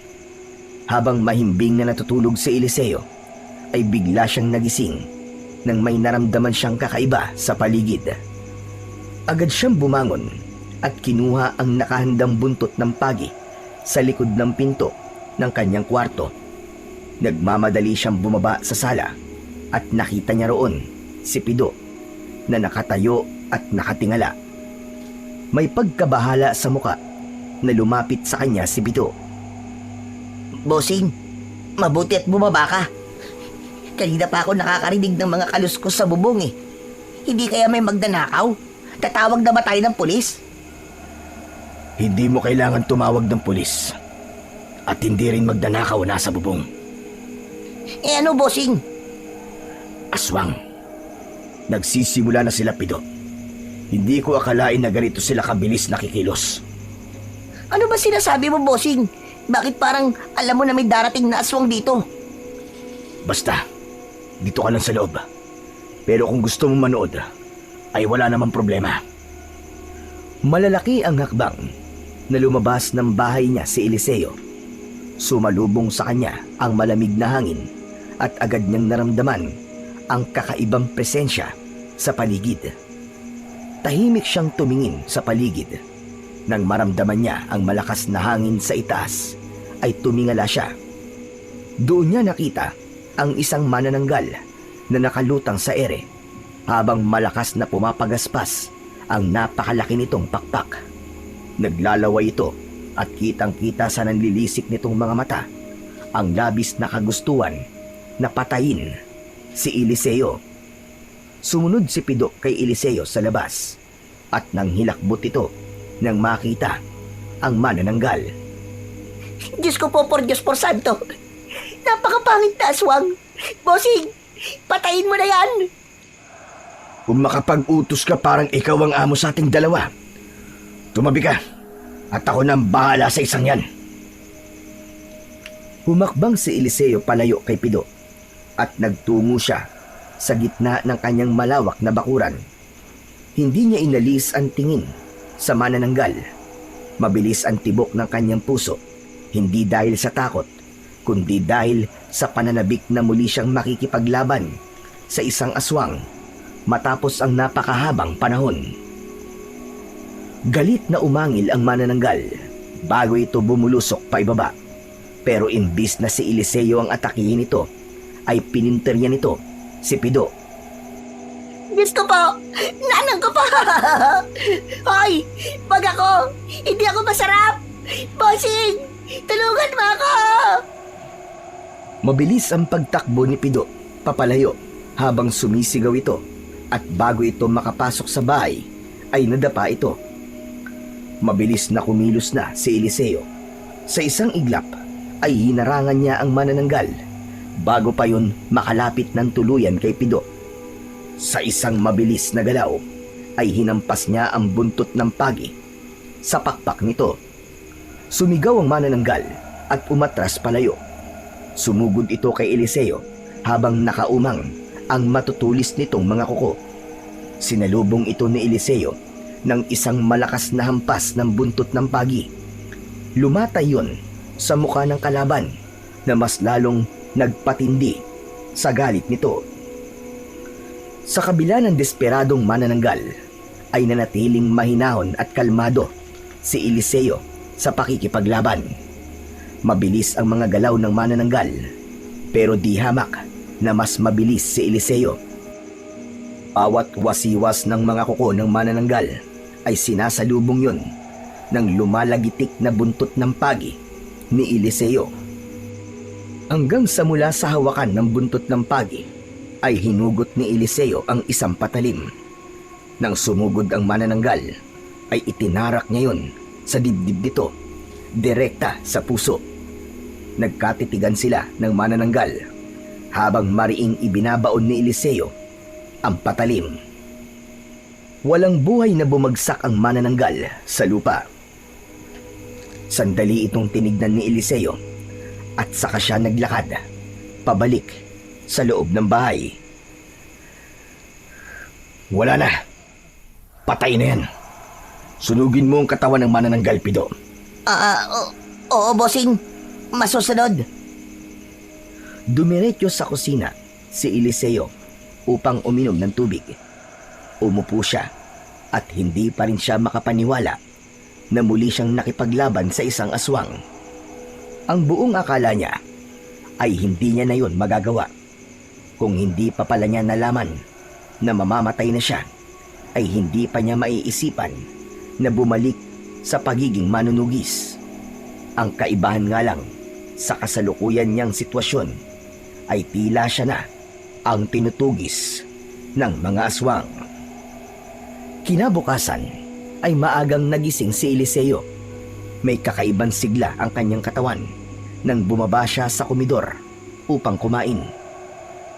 habang mahimbing na natutulog si Eliseo, ay bigla siyang nagising nang may naramdaman siyang kakaiba sa paligid. Agad siyang bumangon at kinuha ang nakahandang buntot ng pagi sa likod ng pinto ng kanyang kwarto. Nagmamadali siyang bumaba sa sala at nakita niya roon si Pido na nakatayo at nakatingala. May pagkabahala sa muka na lumapit sa kanya si Pido. Bossing, mabuti at bumaba ka. Kanina pa ako nakakarinig ng mga kaluskos sa bubong eh. Hindi kaya may magdanakaw? Tatawag na ba tayo ng pulis? Hindi mo kailangan tumawag ng pulis. At hindi rin magdanakaw nasa bubong. Eh ano, bossing? Aswang. Nagsisimula na sila, Pido. Hindi ko akalain na ganito sila kabilis nakikilos. Ano ba sinasabi mo, bossing? Bakit parang alam mo na may darating na aswang dito? Basta, dito ka lang sa loob. Pero kung gusto mo manood, ay wala namang problema. Malalaki ang hakbang na lumabas ng bahay niya si Eliseo. Sumalubong sa kanya ang malamig na hangin at agad niyang naramdaman ang kakaibang presensya sa paligid. Tahimik siyang tumingin sa paligid. Nang maramdaman niya ang malakas na hangin sa itaas, ay tumingala siya. Doon niya nakita ang isang manananggal na nakalutang sa ere habang malakas na pumapagaspas ang napakalaki nitong pakpak. Naglalaway ito at kitang-kita sa nanlilisik nitong mga mata ang labis na kagustuhan na patayin si Eliseo. Sumunod si Pido kay Eliseo sa labas at nang hilakbot ito nang makita ang manananggal. Diyos ko po, por Diyos por Santo. Napakapangit na aswang. Bossing, patayin mo na yan. Kung makapag-utos ka parang ikaw ang amo sa ating dalawa. Tumabi ka at ako nang bahala sa isang yan. Humakbang si Eliseo palayo kay Pido at nagtungo siya sa gitna ng kanyang malawak na bakuran. Hindi niya inalis ang tingin sa manananggal. Mabilis ang tibok ng kanyang puso, hindi dahil sa takot, kundi dahil sa pananabik na muli siyang makikipaglaban sa isang aswang matapos ang napakahabang panahon. Galit na umangil ang manananggal bago ito bumulusok paibaba. Pero imbis na si Eliseo ang atakihin ito, ay pininterya nito si Pido. Diyos ko po, nanang ko po. Hoy, wag ako. Hindi ako masarap. Bossing, tulungan mo ako. Mabilis ang pagtakbo ni Pido papalayo habang sumisigaw ito, at bago ito makapasok sa bahay ay nadapa ito. Mabilis na kumilos na si Eliseo. Sa isang iglap ay hinarangan niya ang manananggal bago pa yun makalapit ng tuluyan kay Pido. Sa isang mabilis na galaw ay hinampas niya ang buntot ng pagi sa pakpak nito. Sumigaw ang manananggal at umatras palayo. Sumugod ito kay Eliseo habang nakaumang ang matutulis nitong mga kuko. Sinalubong ito ni Eliseo ng isang malakas na hampas ng buntot ng pagi. Lumatay yun sa mukha ng kalaban na mas lalong nagpatindi sa galit nito. Sa kabila ng desperadong manananggal ay nanatiling mahinahon at kalmado si Eliseo sa pakikipaglaban. Mabilis ang mga galaw ng manananggal, pero di hamak na mas mabilis si Eliseo. Bawat wasiwas ng mga kuko ng manananggal ay sinasalubong yun ng lumalagitik na buntot ng pagi ni Eliseo. Hanggang sa mula sa hawakan ng buntot ng pagi ay hinugot ni Eliseo ang isang patalim. Nang sumugod ang manananggal ay itinarak niya yun sa dibdib nito, direkta sa puso. Nagkatitigan sila ng manananggal habang mariing ibinabaon ni Eliseo ang patalim. Walang buhay na bumagsak ang manananggal sa lupa. Sandali itong tinignan ni Eliseo at saka siya naglakad pabalik sa loob ng bahay. Wala na. Patay na yan. Sunugin mo ang katawan ng manananggal, Pido. Oo, bossing. Masusunod. Dumiretso sa kusina si Eliseo upang uminom ng tubig. Umupo siya at hindi pa rin siya makapaniwala na muli siyang nakipaglaban sa isang aswang. Ang buong akala niya ay hindi niya na yun magagawa. Kung hindi pa pala niya nalaman na mamamatay na siya, ay hindi pa niya maiisipan na bumalik sa pagiging manunugis. Ang kaibahan nga lang sa kasalukuyan niyang sitwasyon ay tila siya na ang tinutugis ng mga aswang. Kinabukasan ay maagang nagising si Eliseo. May kakaibang sigla ang kanyang katawan nang bumaba siya sa komedor upang kumain.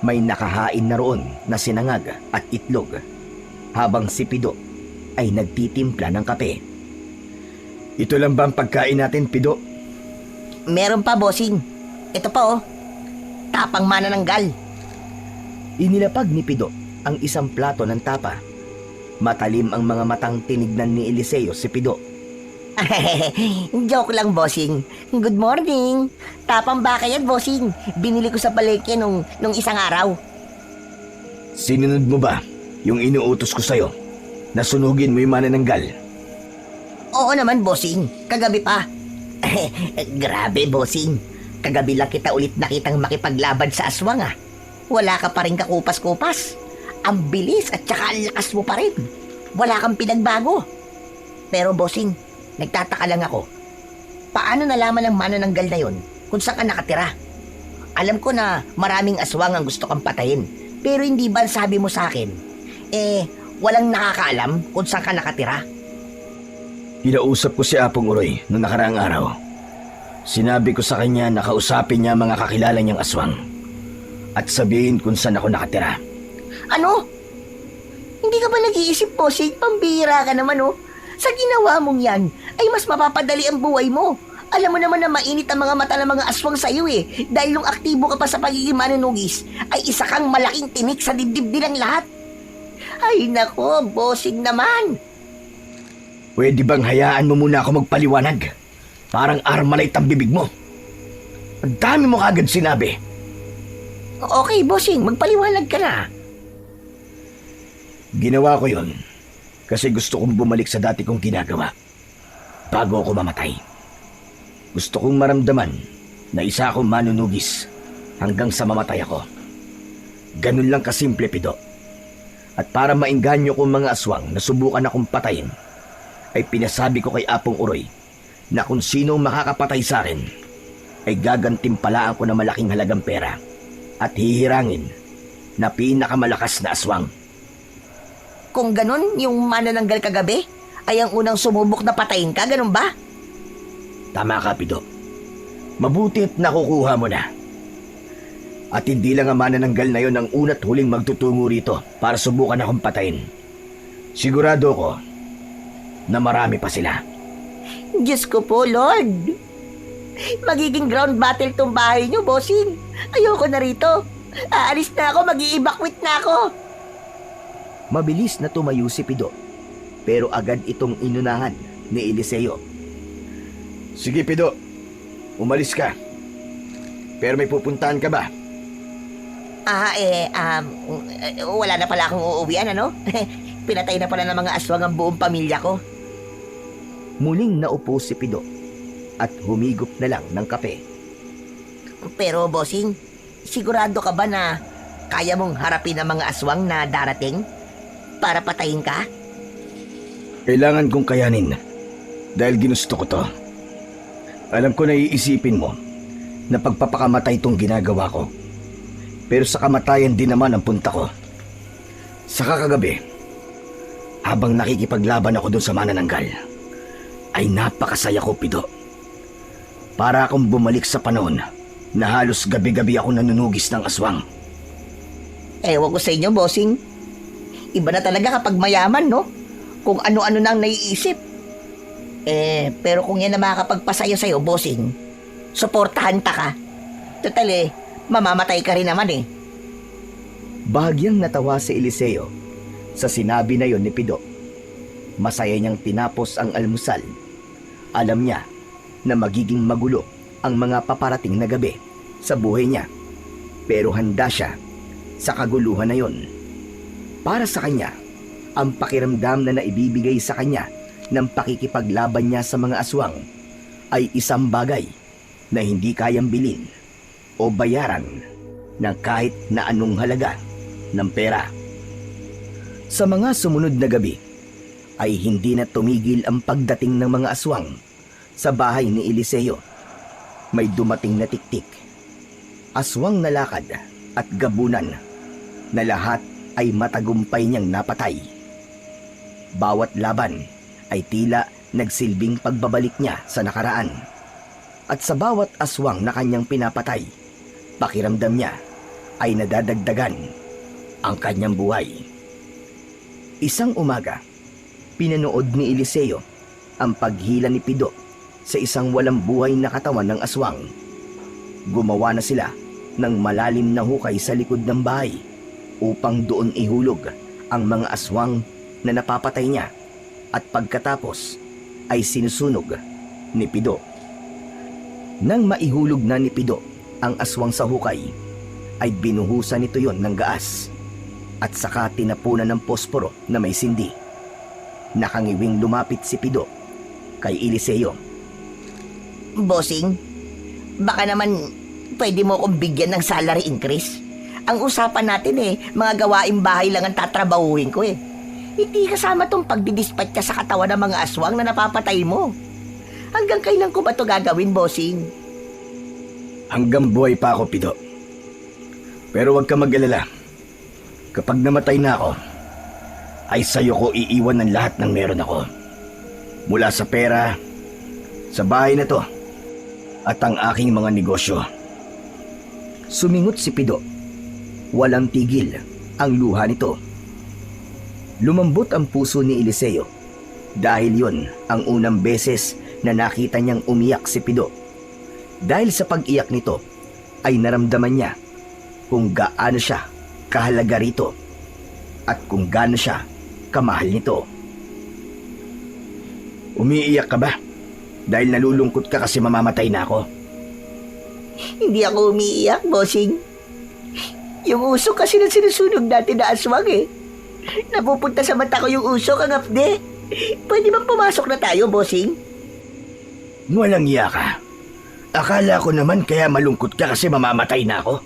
May nakahain na roon na sinangag at itlog, habang si Pido ay nagtitimpla ng kape. Ito lang ba ang pagkain natin, Pido? Meron pa, bossing. Ito pa, oh. Tapang manananggal. Inilapag ni Pido ang isang plato ng tapa. Matalim ang mga matang tinignan ni Eliseo si Pido. Joke lang, bossing. Good morning. Tapang baka yan, bossing. Binili ko sa palengke nung isang araw. Sinunod mo ba yung inuutos ko sa'yo na sunugin mo yung manananggal? Oo naman, bossing. Kagabi pa. Grabe, bossing. Kagabi lang kita ulit nakitang makipaglaban sa aswang, ah. Wala ka pa rin kakupas-kupas. Ang bilis at saka ang lakas mo pa rin. Wala kang pinagbago. Pero, bossing, nagtataka lang ako. Paano nalaman ng manananggal na yon kung saan ka nakatira? Alam ko na maraming aswang ang gusto kang patayin. Pero hindi ba sabi mo sa akin, walang nakakaalam kung saan ka nakatira? Kinausap ko si Apong Uroy noong nakaraang araw. Sinabi ko sa kanya na kausapin niya mga kakilala niyang aswang at sabihin kung saan ako nakatira. Ano? Hindi ka ba nag-iisip, bossing? Pambihira ka naman, oh. Sa ginawa mong yan, ay mas mapapadali ang buhay mo. Alam mo naman na mainit ang mga mata ng mga aswang sa'yo, eh. Dahil nung aktibo ka pa sa pagiging manunugis, ay isa kang malaking tinik sa dibdib din ng lahat. Ay nako, bossing naman. Pwede bang hayaan mo muna ako magpaliwanag? Parang Armalite ang bibig mo. Ang dami mo kagad sinabi. Okay, bossing, magpaliwanag ka na. Ginawa ko yon kasi gusto kong bumalik sa dati kong ginagawa bago ako mamatay. Gusto kong maramdaman na isa akong manunugis hanggang sa mamatay ako. Ganun lang kasimple, Pido. At para maengganyo kong mga aswang na subukan akong patayin, ay pinasabi ko kay Apong Uroy na kung sino makakapatay sa akin ay gagantimpalaan ko ng malaking halagang pera at hihirangin na pinakamalakas na aswang. Kung ganun, yung manananggal kagabi ay ang unang sumubok na patayin ka, ganun ba? Tama ka, Pido. Mabuti't nakukuha mo na. At hindi lang ang manananggal na yon ang una't huling magtutungo rito para subukan akong patayin. Sigurado ko na marami pa sila. Diyos ko po, Lord. Magiging ground battle tong bahay niyo, bossing. Ayoko na rito. Aalis na ako, mag-i-evacuate na ako. Mabilis na tumayo si Pido, pero agad itong inunahan ni Eliseo. Sige, Pido. Umalis ka. Pero may pupuntahan ka ba? Wala na pala akong uuwian, ano? Pinatay na pala ng mga aswang ang buong pamilya ko. Muling naupo si Pido at humigop na lang ng kape. Pero, bossing, sigurado ka ba na kaya mong harapin ang mga aswang na darating para patayin ka? Kailangan kong kayanin dahil ginusto ko to. Alam ko na iisipin mo na pagpapakamatay itong ginagawa ko. Pero sa kamatayan din naman ang punta ko. Sa kagabi, habang nakikipaglaban ako doon sa manananggal, ay napakasaya ko, Pido. Para akong bumalik sa panahon na halos gabi-gabi ako nanunugis ng aswang. Ewan ko sa inyo, bossing. Iba na talaga kapag mayaman, no? Kung ano-ano nang naiisip. Pero kung yan na makakapagpasaya sa'yo, bossing, suportahan ta ka. Total mamamatay ka rin naman eh. Bahagyang natawa si Eliseo sa sinabi na yon ni Pido. Masaya niyang tinapos ang almusal. Alam niya na magiging magulo ang mga paparating na gabi sa buhay niya. Pero handa siya sa kaguluhan na yon. Para sa kanya, ang pakiramdam na naibibigay sa kanya ng pakikipaglaban niya sa mga aswang ay isang bagay na hindi kayang bilhin o bayaran ng kahit na anong halaga ng pera. Sa mga sumunod na gabi ay hindi na tumigil ang pagdating ng mga aswang sa bahay ni Eliseo. May dumating na tiktik, aswang na lakad at gabunan na lahat ay matagumpay niyang napatay. Bawat laban ay tila nagsilbing pagbabalik niya sa nakaraan. At sa bawat aswang na kanyang pinapatay, pakiramdam niya ay nadadagdagan ang kanyang buhay. Isang umaga, pinanood ni Eliseo ang paghila ni Pido sa isang walang buhay na katawan ng aswang. Gumawa na sila ng malalim na hukay sa likod ng bahay upang doon ihulog ang mga aswang na napapatay niya, at pagkatapos ay sinusunog ni Pido. Nang maihulog na ni Pido ang aswang sa hukay, ay binuhusan nito yon ng gaas at saka tinapunan ng posporo na may sindi. Nakangiwing lumapit si Pido kay Eliseo. Bossing, baka naman pwede mo akong bigyan ng salary increase. Ang usapan natin mga gawaing bahay lang ang tatrabahuhin ko eh. Hindi kasama tong pagdidispatcha sa katawan ng mga aswang na napapatay mo. Hanggang kailan ko ba ito gagawin, bossing? Hanggang buhay pa ako, Pido. Pero huwag ka mag-alala. Kapag namatay na ako, ay sa'yo ko iiwan ng lahat ng meron ako. Mula sa pera, sa bahay na to, at ang aking mga negosyo. Sumingot si Pido. Walang tigil ang luha nito. Lumambot ang puso ni Eliseo dahil yon ang unang beses na nakita niyang umiyak si Pido. Dahil sa pag-iyak nito ay naramdaman niya kung gaano siya kahalaga rito at kung gaano siya kamahal nito. Umiiyak ka ba? Dahil nalulungkot ka kasi mamamatay na ako? Hindi ako umiiyak, bossing. Yung usok kasi na sinusunog natin na aswang Napupunta sa mata ko yung usok, ang apde. Pwede bang pumasok na tayo, bossing? Walang iya ka. Akala ko naman kaya malungkot ka kasi mamamatay na ako.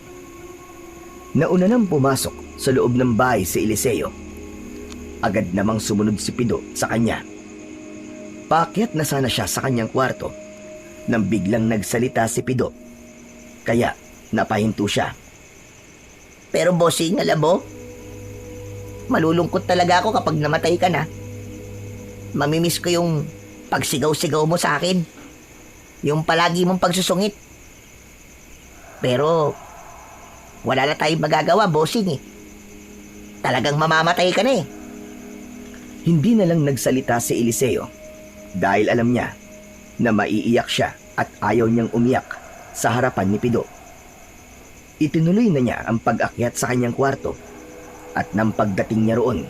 Nauna nang pumasok sa loob ng bahay si Eliseo. Agad namang sumunod si Pido sa kanya. Paakyat na sana siya sa kanyang kwarto nang biglang nagsalita si Pido Kaya napahinto siya. Pero bossing, alam mo, malulungkot talaga ako kapag namatay ka na. Mamimiss ko yung pagsigaw-sigaw mo sa akin. Yung palagi mong pagsusungit. Pero, wala na tayong magagawa, bossing eh. Talagang mamamatay ka na eh. Hindi na lang nagsalita si Eliseo dahil alam niya na maiiyak siya at ayaw niyang umiyak sa harapan ni Pido. Itinuloy na niya ang pag-akyat sa kanyang kwarto at nang pagdating niya roon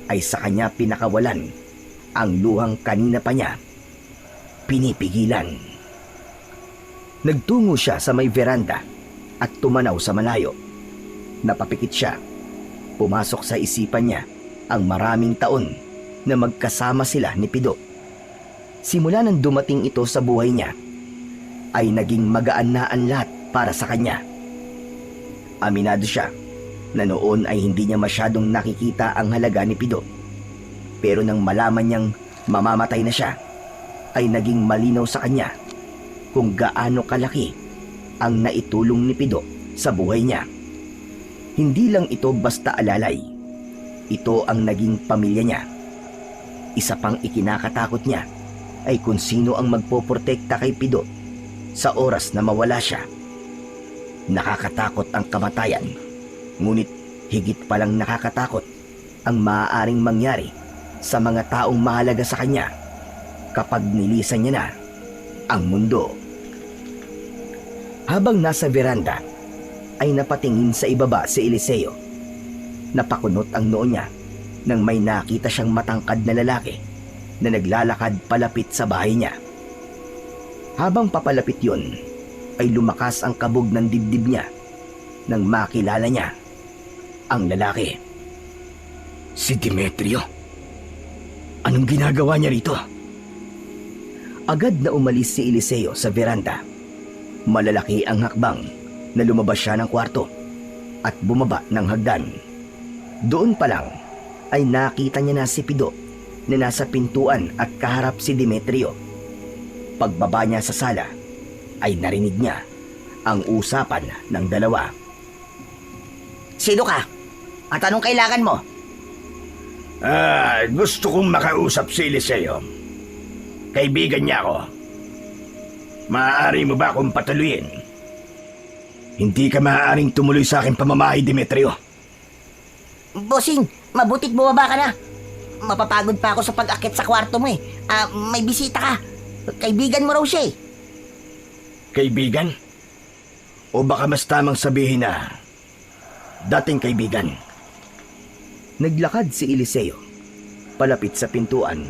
ay sa kanya pinakawalan ang luhang kanina pa niya pinipigilan. Nagtungo siya sa may veranda at tumanaw sa malayo. Napapikit siya. Pumasok sa isipan niya ang maraming taon na magkasama sila ni Pido. Simula nang dumating ito sa buhay niya, ay naging magaan na ang lahat para sa kanya. Aminado siya na noon ay hindi niya masyadong nakikita ang halaga ni Pido. Pero nang malaman niyang mamamatay na siya, ay naging malinaw sa kanya kung gaano kalaki ang naitulong ni Pido sa buhay niya. Hindi lang ito basta alalay. Ito ang naging pamilya niya. Isa pang ikinakatakot niya ay kung sino ang magpoprotekta kay Pido sa oras na mawala siya. Nakakatakot ang kamatayan, ngunit higit palang nakakatakot ang maaaring mangyari sa mga taong mahalaga sa kanya kapag nilisan niya na ang mundo. Habang nasa veranda, ay napatingin sa ibaba si Eliseo. Napakunot ang noo niya nang may nakita siyang matangkad na lalaki na naglalakad palapit sa bahay niya. Habang papalapit yon, ay lumakas ang kabog ng dibdib niya nang makilala niya ang lalaki. Si Demetrio? Anong ginagawa niya rito? Agad na umalis si Eliseo sa veranda. Malalaki ang hakbang na lumabas siya ng kwarto at bumaba ng hagdan. Doon pa lang ay nakita niya na si Pido na nasa pintuan at kaharap si Demetrio. Pagbaba niya sa sala ay narinig niya ang usapan ng dalawa. Sino ka? At anong kailangan mo? Gusto kong makausap si Eliseo. Kaibigan niya ako. Maaari mo ba akong patuloyin? Hindi ka maaaring tumuloy sa aking pamamahay, Demetrio. Bossing, mabutit bumaba ka na. Mapapagod pa ako sa pag-akit sa kwarto mo eh. May bisita ka. Kaibigan mo raw siya eh. Kaibigan? O baka mas tamang sabihin na dating kaibigan? Naglakad si Eliseo palapit sa pintuan.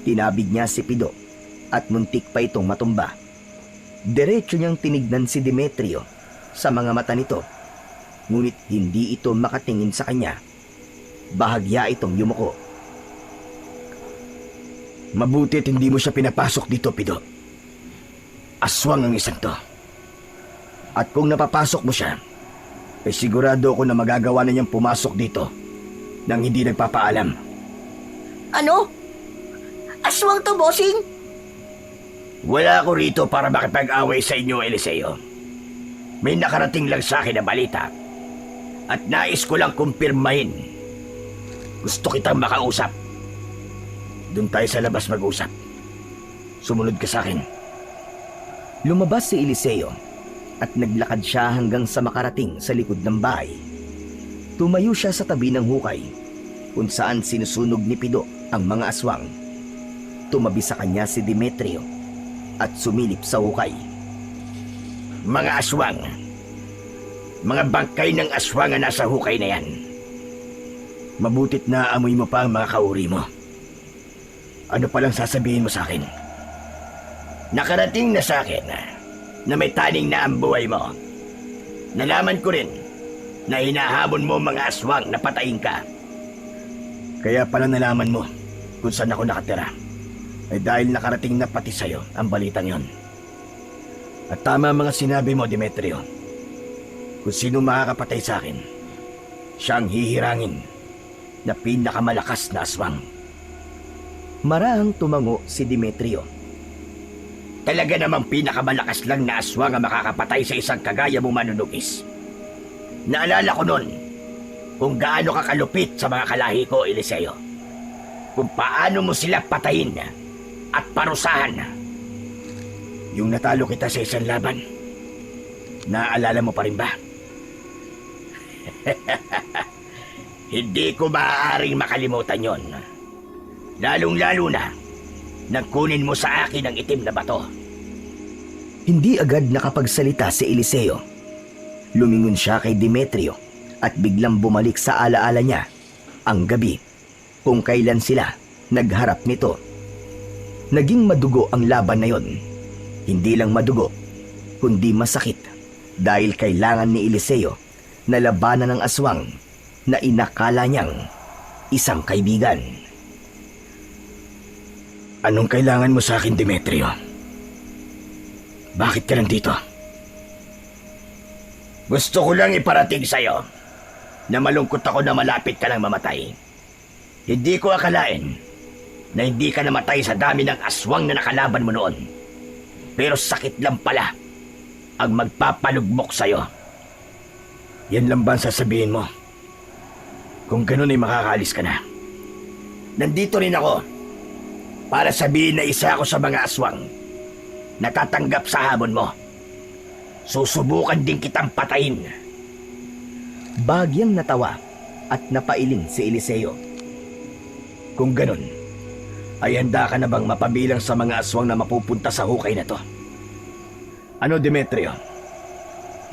Tinabig niya si Pido at muntik pa itong matumba. Diretso niyang tinignan si Demetrio sa mga mata nito, ngunit hindi ito makatingin sa kanya. Bahagya itong yumuko. Mabuti at hindi mo siya pinapasok dito, Pido. Aswang ang isang to. At kung napapasok mo siya, ay sigurado ako na magagawa na niyang pumasok dito nang hindi nagpapaalam. Ano? Aswang to, bossing? Wala ako rito para makipag-away sa inyo, Eliseo. May nakarating lang sa akin na balita at nais ko lang kumpirmahin. Gusto kitang makausap. Doon tayo sa labas mag-usap. Sumunod ka sa akin. Lumabas si Eliseo at naglakad siya hanggang sa makarating sa likod ng bahay. Tumayo siya sa tabi ng hukay kung saan sinusunog ni Pido ang mga aswang. Tumabi sa kanya si Demetrio at sumilip sa hukay. Mga aswang. Mga bangkay ng aswang na nasa hukay na yan. Mabutit na amoy mo pa ang mga kauri mo. Ano palang sasabihin mo sa akin? Nakarating na sa akin na may taning na ang buhay mo. Nalaman ko rin na hinahabol mo mga aswang na patayin ka. Kaya pala nalaman mo kung saan ako nakatira. Ay dahil nakarating na pati sa'yo ang balitang yon. At tama ang mga sinabi mo, Demetrio. Kung sino makakapatay sa akin, siyang hihirangin na pinakamalakas na aswang. Marahang tumango si Demetrio. Talaga namang pinakamalakas lang na aswang ang makakapatay sa isang kagaya mong manunugis. Naalala ko noon kung gaano ka kalupit sa mga kalahi ko, Eliseo. Kung paano mo sila patayin at parusahan. Yung natalo kita sa isang laban, naaalala mo pa rin ba? Hindi ko maaaring makalimutan yon. Lalong-lalo na nang kunin mo sa akin ang itim na bato. Hindi agad nakapagsalita si Eliseo. Lumingon siya kay Demetrio at biglang bumalik sa alaala niya ang gabi kung kailan sila nagharap nito. Naging madugo ang laban na yon. Hindi lang madugo, kundi masakit dahil kailangan ni Eliseo na labanan ng aswang na inakala niyang isang kaibigan. Anong kailangan mo sa akin, Demetrio? Bakit ka nandito? Gusto ko lang iparating sa'yo na malungkot ako na malapit ka nang mamatay. Hindi ko akalain na hindi ka namatay sa dami ng aswang na nakalaban mo noon. Pero sakit lang pala ang magpapalugmok sa'yo. Yan lang ba ang sasabihin mo? Kung ganun ay makakaalis ka na. Nandito rin ako para sabihin na isa ako sa mga aswang na tatanggap sa hamon mo. Susubukan din kitang patayin. Bagyang natawa at napailing si Eliseo. Kung ganun, ay handa ka na bang mapabilang sa mga aswang na mapupunta sa hukay na to? Ano, Demetrio?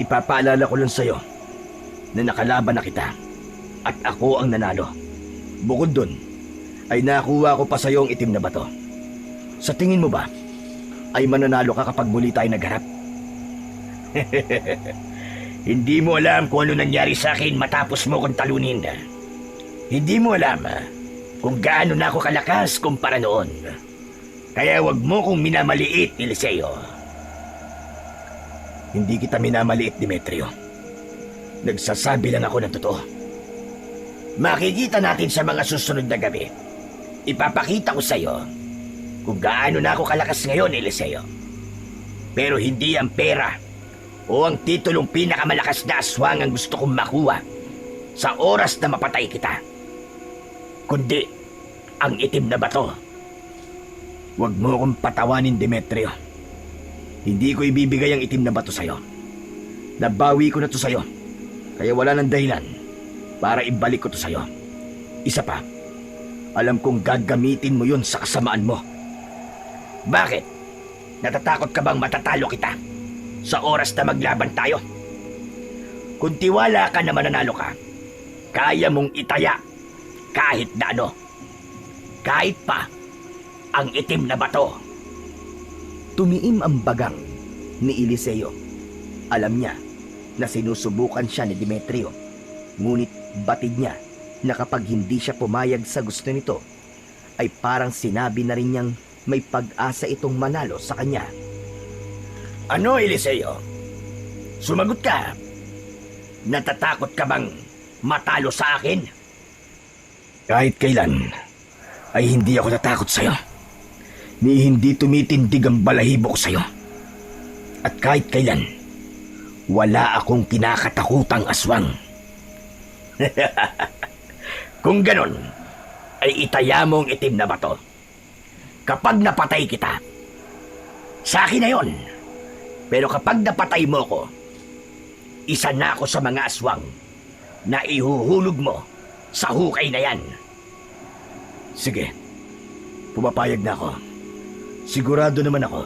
Ipapaalala ko lang sa'yo na nakalaban na kita at ako ang nanalo. Bukod dun, ay nakuha ko pa sa'yo ang itim na bato. Sa tingin mo ba, ay mananalo ka kapag muli tayo nagharap? Hindi mo alam kung ano nangyari sa akin matapos mo kong talunin. Hindi mo alam kung gaano na ako kalakas kumpara noon. Kaya wag mo kong minamaliit, Eliseo. Hindi kita minamaliit, Demetrio. Nagsasabi lang ako ng totoo. Makikita natin sa mga susunod na gabi. Ipapakita ko sa'yo kung gaano na ako kalakas ngayon, Eliseo. Pero hindi ang pera o ang titulong pinakamalakas na aswang ang gusto kong makuha sa oras na mapatay kita, kundi ang itim na bato. Huwag mo akong patawanin, Demetrio. Hindi ko ibibigay ang itim na bato sa'yo. Nabawi ko na to sa'yo, kaya wala nang dahilan para ibalik ko to sa'yo. Isa pa, alam kong gagamitin mo yun sa kasamaan mo. Bakit? Natatakot ka bang matatalo kita sa oras na maglaban tayo? Kung tiwala ka na mananalo ka, kaya mong itaya kahit na ano. Kahit pa ang itim na bato. Tumiim ang bagang ni Eliseo. Alam niya na sinusubukan siya ni Demetrio, ngunit batid niya na kapag hindi siya pumayag sa gusto nito, ay parang sinabi na rin niyang may pag-asa itong manalo sa kanya. Ano, Eliseo? Sumagot ka. Natatakot ka bang matalo sa akin? Kahit kailan, ay hindi ako natakot sa'yo. Ni hindi tumitindig ang balahibo ko sa'yo. At kahit kailan, wala akong kinakatakutang aswang. Kung ganon, ay itaya mo ang itim na bato. Kapag napatay kita, sa akin na yon. Pero kapag napatay mo ko, isa na ako sa mga aswang na ihuhulog mo sa hukay na yan. Sige, pumapayag na ako. Sigurado naman ako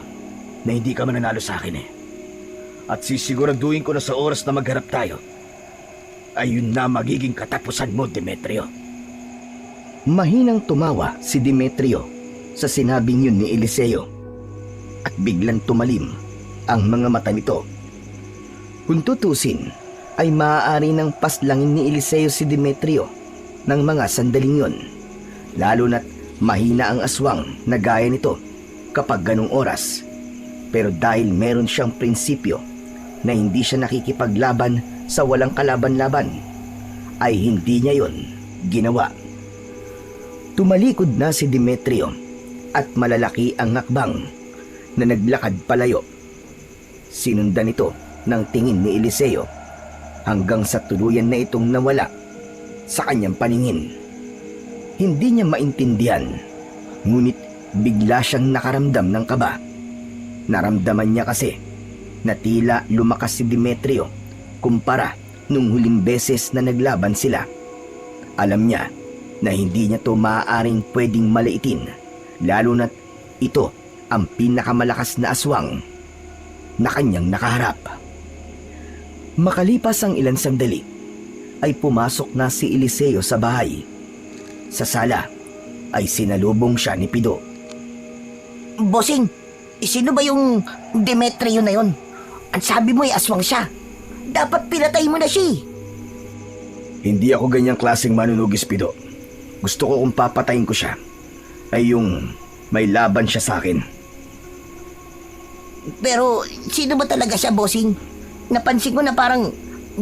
na hindi ka mananalo sa akin eh. At sisiguraduhin ko na sa oras na magharap tayo, ay yun na magiging katapusan mo, Demetrio. Mahinang tumawa si Demetrio sa sinabing yun ni Eliseo at biglang tumalim ang mga mata nito. Kung tutusin, ay maaari ng paslangin ni Eliseo si Demetrio ng mga sandaling yun, lalo na't mahina ang aswang na gaya nito kapag ganong oras. Pero dahil meron siyang prinsipyo na hindi siya nakikipaglaban sa walang kalaban-laban, ay hindi niya yon ginawa. Tumalikod na si Demetrio at malalaki ang hakbang na naglakad palayo. Sinundan ito ng tingin ni Eliseo hanggang sa tuluyan na itong nawala sa kanyang paningin. Hindi niya maintindihan, ngunit bigla siyang nakaramdam ng kaba. Naramdaman niya kasi na tila lumakas si Demetrio kumpara nung huling beses na naglaban sila. Alam niya na hindi niya to maaaring pwedeng malaitin, lalo na't ito ang pinakamalakas na aswang na kanyang nakaharap. Makalipas ang ilang sandali, ay pumasok na si Eliseo sa bahay. Sa sala ay sinalubong siya ni Pido. Bossing, sino ba yung Demetrio na yon? Ang sabi mo ay aswang siya. Dapat pinatay mo na siya. Hindi ako ganyang klaseng manunugis, Pido. Gusto ko kung papatayin ko siya ay yung may laban siya sa akin. Pero sino ba talaga siya, bossing? Napansin ko na parang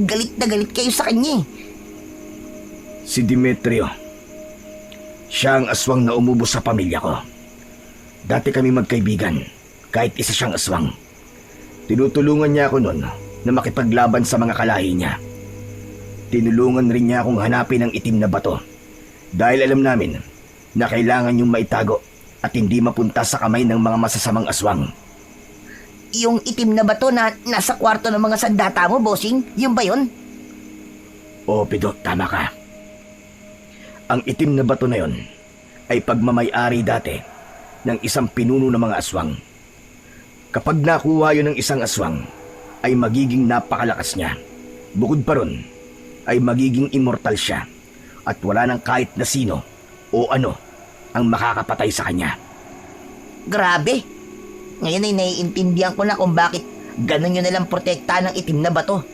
galit na galit kayo sa kanya. Si Demetrio. Siya ang aswang na umubos sa pamilya ko. Dati kami magkaibigan, kahit isa siyang aswang. Tinutulungan niya ako noon na makipaglaban sa mga kalahi niya. Tinulungan rin niya akong hanapin ang itim na bato. Dahil alam namin na kailangan yung maitago at hindi mapunta sa kamay ng mga masasamang aswang. Yung itim na bato na nasa kwarto ng mga sandata mo, bossing? Yun ba yun? Oo, Pido, tama ka. Ang itim na bato na yon ay pagmamay-ari dati ng isang pinuno ng mga aswang. Kapag nakuha yun ng isang aswang, ay magiging napakalakas niya. Bukod pa ron, ay magiging immortal siya at wala nang kahit na sino o ano ang makakapatay sa kanya. Grabe! Ngayon ay naiintindihan ko na kung bakit ganun yun nalang protekta ng itim na bato.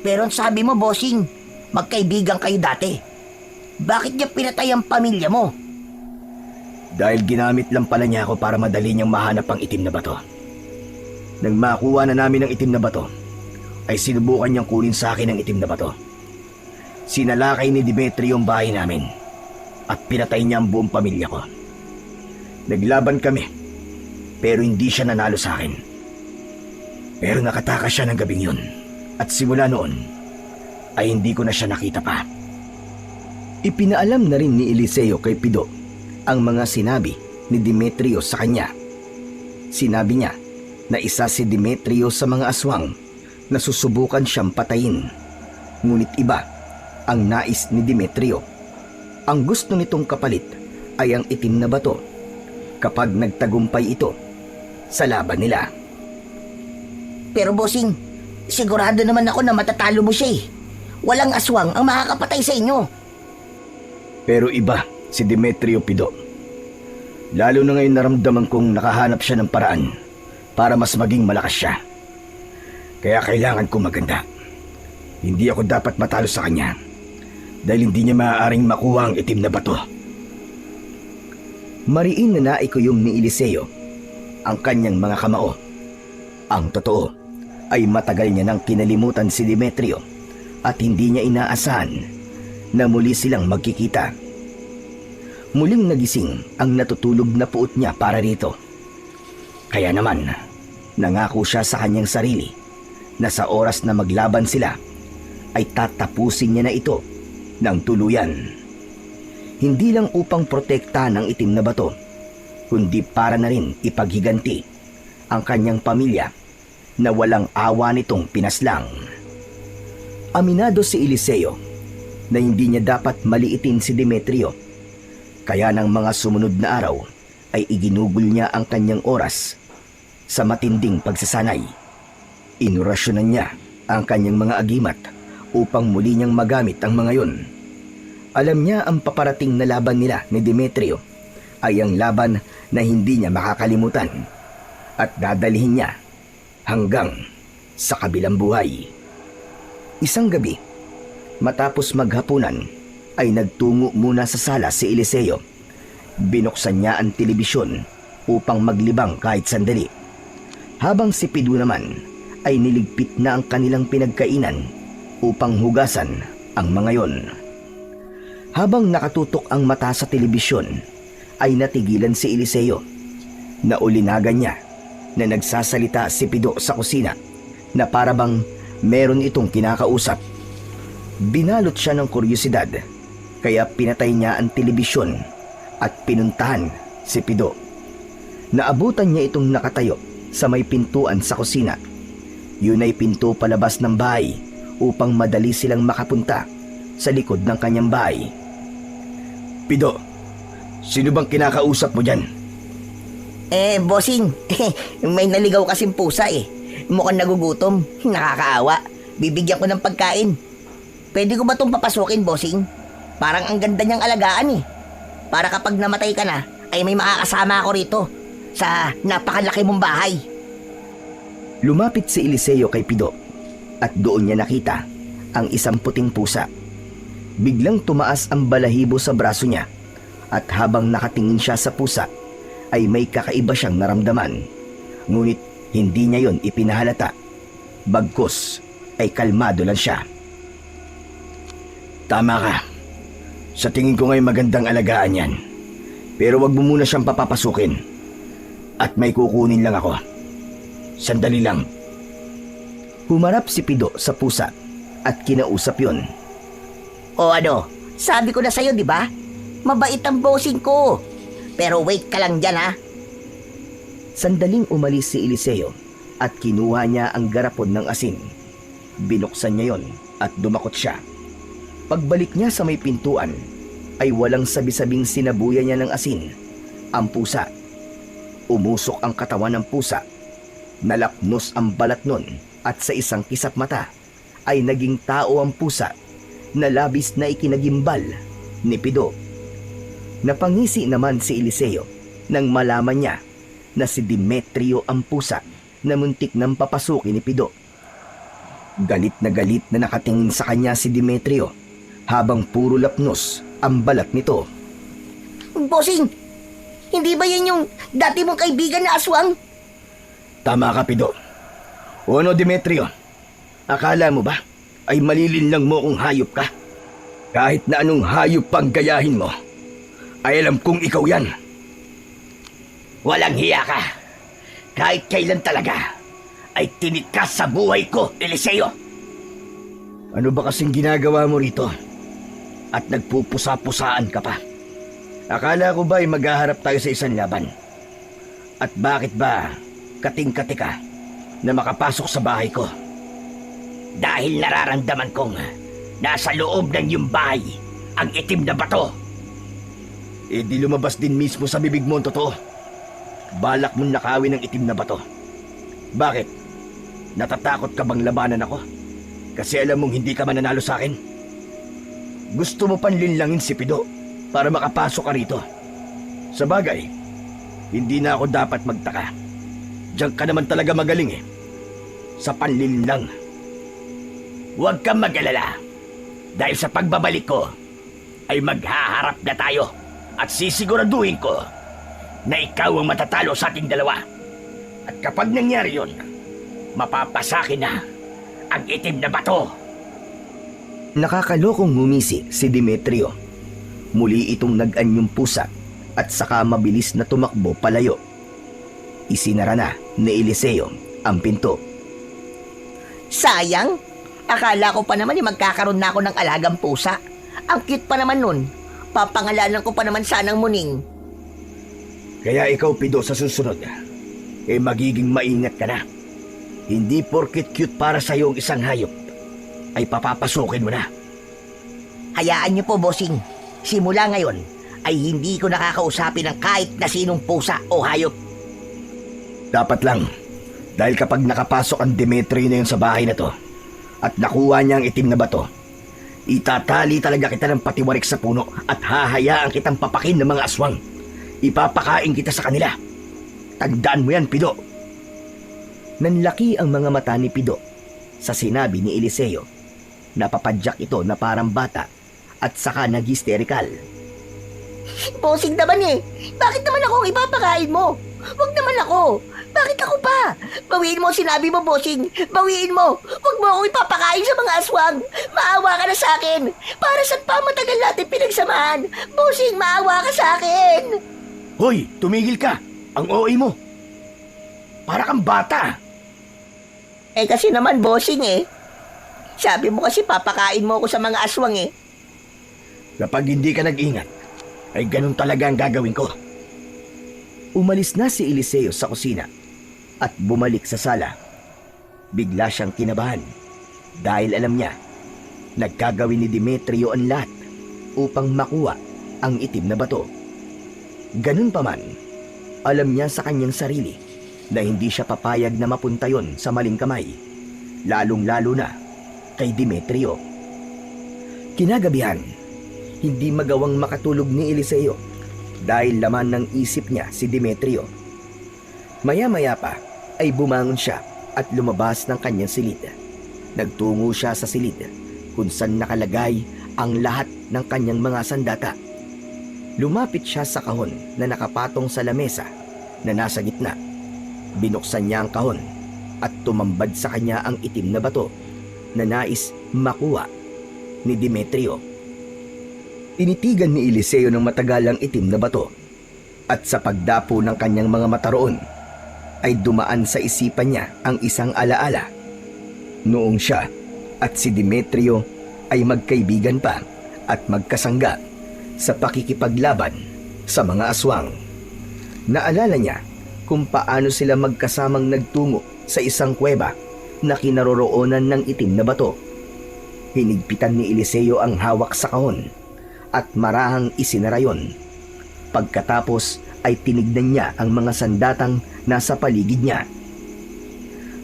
Pero sabi mo, bossing, magkaibigan kayo dati. Bakit niya pinatay ang pamilya mo? Dahil ginamit lang pala niya ako para madali niyang mahanap ang itim na bato. Nang makuha na namin ang itim na bato, ay sinubukan niyang kunin sa akin ang itim na bato. Sinalakay ni Demetrio ang bahay namin at pinatay niya ang buong pamilya ko. Naglaban kami, pero hindi siya nanalo sa akin. Pero nakatakas siya ng gabing yun at simula noon ay hindi ko na siya nakita pa. Ipinaalam na rin ni Eliseo kay Pido ang mga sinabi ni Demetrio sa kanya. Sinabi niya na isa si Demetrio sa mga aswang na susubukan siyang patayin. Ngunit iba ang nais ni Demetrio. Ang gusto nitong kapalit ay ang itim na bato kapag nagtagumpay ito sa laban nila. Pero bossing, sigurado naman ako na matatalo mo siya. Walang aswang ang makakapatay sa inyo. Pero iba si Demetrio, Pido. Lalo na ngayon naramdaman kong nakahanap siya ng paraan para mas maging malakas siya. Kaya kailangan kong maganda. Hindi ako dapat matalo sa kanya dahil hindi niya maaaring makuha ang itim na bato. Mariin na naikuyom ni Eliseo ang kanyang mga kamao. Ang totoo ay matagal niya nang kinalimutan si Demetrio at hindi niya inaasahan na muli silang magkikita. Muling nagising ang natutulog na puot niya para rito. Kaya naman, nangako siya sa kanyang sarili na sa oras na maglaban sila, ay tatapusin niya na ito ng tuluyan. Hindi lang upang protekta ng itim na bato, kundi para na rin ipaghiganti ang kanyang pamilya na walang awa nitong pinaslang. Aminado si Eliseo na hindi niya dapat maliitin si Demetrio. Kaya ng mga sumunod na araw ay iginugol niya ang kanyang oras sa matinding pagsasanay. Inorasyonan niya ang kanyang mga agimat upang muli niyang magamit ang mga yun. Alam niya ang paparating na laban nila ni Demetrio ay ang laban na hindi niya makakalimutan at dadalhin niya hanggang sa kabilang buhay. Isang gabi, matapos maghapunan, ay nagtungo muna sa sala si Eliseo. Binuksan niya ang telebisyon upang maglibang kahit sandali. Habang si Pido naman ay niligpit na ang kanilang pinagkainan upang hugasan ang mga yon. Habang nakatutok ang mata sa telebisyon, ay natigilan si Eliseo. Naulinagan niya na nagsasalita si Pido sa kusina na parabang meron itong kinakausap. Binalot siya ng kuryosidad kaya pinatay niya ang telebisyon at pinuntahan si Pido. Naabutan niya itong nakatayo sa may pintuan sa kusina. Yun ay pinto palabas ng bahay upang madali silang makapunta sa likod ng kanyang bahay. Pido, sino bang kinakausap mo dyan? Bossing, may naligaw kasing pusa eh. Mukhang nagugutom, nakakaawa. Bibigyan ko ng pagkain. Pwede ko ba itong papasukin, bossing? Parang ang ganda niyang alagaan eh. Para kapag namatay ka na, ay may makakasama ako rito sa napakalaki mong bahay. Lumapit si Eliseo kay Pido at doon niya nakita ang isang puting pusa. Biglang tumaas ang balahibo sa braso niya at habang nakatingin siya sa pusa ay may kakaiba siyang naramdaman. Ngunit hindi niya yon ipinahalata. Bagkus ay kalmado lang siya. Tama ka. Sa tingin ko nga'y magandang alagaan yan. Pero wag mo muna siyang papapasukin. At may kukunin lang ako. Sandali lang. Humarap si Pido sa pusa at kinausap yon. O ano, sabi ko na sa'yo, di ba? Mabait ang bossing ko. Pero wait ka lang dyan, ha? Sandaling umalis si Eliseo at kinuha niya ang garapon ng asin. Binuksan niya yon at dumakot siya. Pagbalik niya sa may pintuan, ay walang sabi-sabing sinabuya niya ng asin ang pusa. Umusok ang katawan ng pusa. Nalapnos ang balat nun at sa isang kisap mata ay naging tao ang pusa na labis na ikinagimbal ni Pido. Napangisi naman si Eliseo nang malaman niya na si Demetrio ang pusa na muntik nang papasukin ni Pido. Galit na nakatingin sa kanya si Demetrio habang puro lapnos ang balat nito. Bossing, hindi ba yan yung dati mong kaibigan na aswang? Tama ka, Pido. O ano, Demetrio? Akala mo ba ay malilinlang mo kung hayop ka? Kahit na anong hayop pang gayahin mo, ay alam kong ikaw yan. Walang hiya ka. Kahit kailan talaga ay tinikas sa buhay ko, Eliseo. Ano ba kasing ginagawa mo rito? At nagpupusa-pusaan ka pa. Akala ko ba ay maghaharap tayo sa isang laban? At bakit ba kating-kati ka na makapasok sa bahay ko? Dahil nararamdaman kong nasa loob ng iyong bahay ang itim na bato. Eh di lumabas din mismo sa bibig mo ang totoo. Balak mong nakawin ang itim na bato. Bakit? Natatakot ka bang labanan ako? Kasi alam mong hindi ka mananalo sa akin? Gusto mo panlinlangin si Pido para makapasok ka rito. Sa bagay, hindi na ako dapat magtaka. Diyan ka naman talaga magaling eh. Sa panlinlang. Huwag kang mag-alala. Dahil sa pagbabalik ko, ay maghaharap na tayo. At sisiguraduhin ko na ikaw ang matatalo sa ating dalawa. At kapag nangyari yun, mapapasakin na ang itim na bato. Nakakalokong ngumisi si Demetrio. Muli itong nag-anyong pusa at saka mabilis na tumakbo palayo. Isinara na ni Eliseo ang pinto. Sayang! Akala ko pa naman magkakaroon na ako ng alagang pusa. Ang cute pa naman nun. Papangalanan ko pa naman sanang Muning. Kaya ikaw, Pido, sa susunod, eh magiging maingat ka na. Hindi porket cute para sa'yo ang isang hayop, ay papapasukin mo na. Hayaan niyo po, bossing. Simula ngayon, ay hindi ko nakakausapin ng kahit na sinong pusa o hayop. Dapat lang, dahil kapag nakapasok ang Demetrio na yun sa bahay na to, at nakuha niya ang itim na bato, itatali talaga kita ng patiwarik sa puno at hahayaan kitang papakin ng mga aswang. Ipapakain kita sa kanila. Tandaan mo yan, Pido. Nanlaki ang mga mata ni Pido sa sinabi ni Eliseo. Napapadyak ito na parang bata at saka nag-hysterical. Bossing naman eh. Bakit naman ako ang ipapakain mo? Huwag naman ako. Bakit ako pa? Bawiin mo sinabi mo, bossing. Bawiin mo. Huwag mo akong ipapakain sa mga aswang. Maawa ka na sa akin. Para saan pa matagal natin pinagsamahan? Bossing, maawa ka sa akin. Hoy, tumigil ka! Ang OA mo! Para kang bata. Eh kasi naman, bossing eh. Sabi mo kasi papakain mo ako sa mga aswang eh. Kapag hindi ka nag-ingat, ay ganun talaga ang gagawin ko. Umalis na si Eliseo sa kusina at bumalik sa sala. Bigla siyang kinabahan dahil alam niya nagkagawin ni Demetrio ang lahat upang makuha ang itim na bato. Ganun pa man, alam niya sa kanyang sarili na hindi siya papayag na mapunta yon sa maling kamay, lalong-lalo na kay Demetrio. Kinagabihan, hindi magawang makatulog ni Eliseo dahil laman ng isip niya si Demetrio. Maya-maya pa ay bumangon siya at lumabas ng kanyang silid. Nagtungo siya sa silid kung saan nakalagay ang lahat ng kanyang mga sandata. Lumapit siya sa kahon na nakapatong sa lamesa na nasa gitna. Binuksan niya ang kahon at tumambad sa kanya ang itim na bato na nais makuha ni Demetrio. Tinitigan ni Eliseo ng matagal ang itim na bato at sa pagdapo ng kanyang mga mata roon ay dumaan sa isipan niya ang isang alaala. Noong siya at si Demetrio ay magkaibigan pa at magkasangga sa pakikipaglaban sa mga aswang. Naalala niya kung paano sila magkasamang nagtungo sa isang kuweba na kinaroroonan ng itim na bato. Hinigpitan ni Eliseo ang hawak sa kahon at marahang isinara yon. Pagkatapos ay tinignan niya ang mga sandatang nasa paligid niya.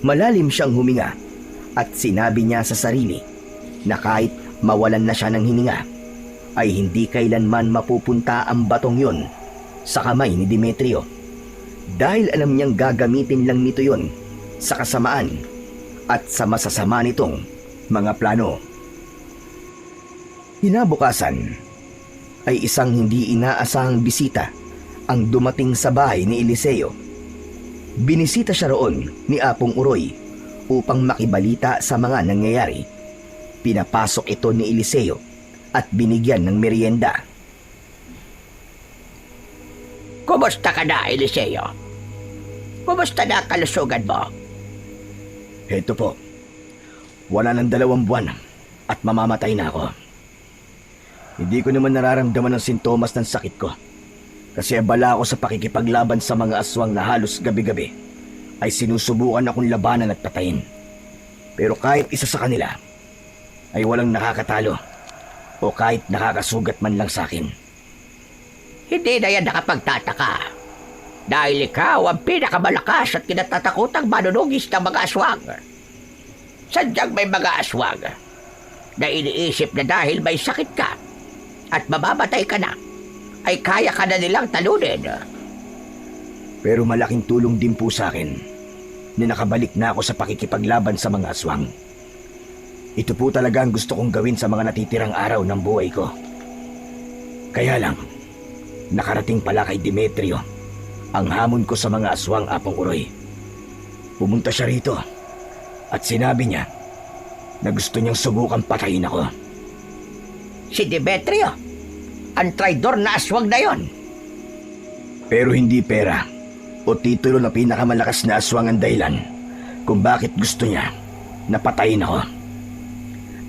Malalim siyang huminga at sinabi niya sa sarili na kahit mawalan na siya ng hininga, ay hindi kailanman mapupunta ang batong yon sa kamay ni Demetrio. Dahil alam niyang gagamitin lang nito yon sa kasamaan at sa masasama nitong mga plano. Kinabukasan ay isang hindi inaasahang bisita ang dumating sa bahay ni Eliseo. Binisita siya roon ni Apong Uroy upang makibalita sa mga nangyayari. Pinapasok ito ni Eliseo at binigyan ng merienda. Kumusta ka na, Eliseo? Kumusta na ang kalusugan mo? Heto po, wala ng 2 buwan at mamamatay na ako. Hindi ko naman nararamdaman ang sintomas ng sakit ko kasi abala ako sa pakikipaglaban sa mga aswang na halos gabi-gabi ay sinusubukan akong labanan at patayin. Pero kahit isa sa kanila ay walang nakakatalo o kahit nakakasugat man lang sa akin. Hindi na yan nakapagtataka. Dahil ikaw ang pinakamalakas at kinatatakutang manunugis ng mga aswang. Sadyang may mga aswang na iniisip na dahil may sakit ka at mamamatay ka na, ay kaya ka na nilang talunin. Pero malaking tulong din po sa akin na nakabalik na ako sa pakikipaglaban sa mga aswang. Ito po talaga ang gusto kong gawin sa mga natitirang araw ng buhay ko. Kaya lang, nakarating pala kay Demetrio ang hamon ko sa mga aswang, Apong Uroy. Pumunta siya rito at sinabi niya na gusto niyang subukan patayin ako. Si Demetrio, ang traidor na aswang na yon. Pero hindi pera o titulo na pinakamalakas na aswang ang dahilan kung bakit gusto niya na patayin ako.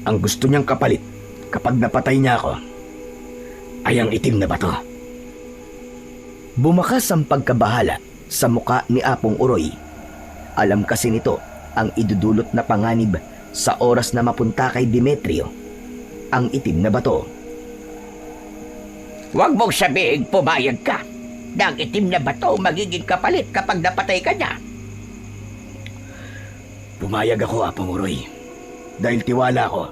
Ang gusto niyang kapalit kapag napatay niya ako ay ang itim na bato. Bumakas ang pagkabahala sa muka ni Apong Uroy. Alam kasi nito ang idudulot na panganib sa oras na mapunta kay Demetrio ang itim na bato. Huwag mong sabihin pumayag ka na ang itim na bato magiging kapalit kapag napatay ka niya. Pumayag ako, Apong Uroy, dahil tiwala ko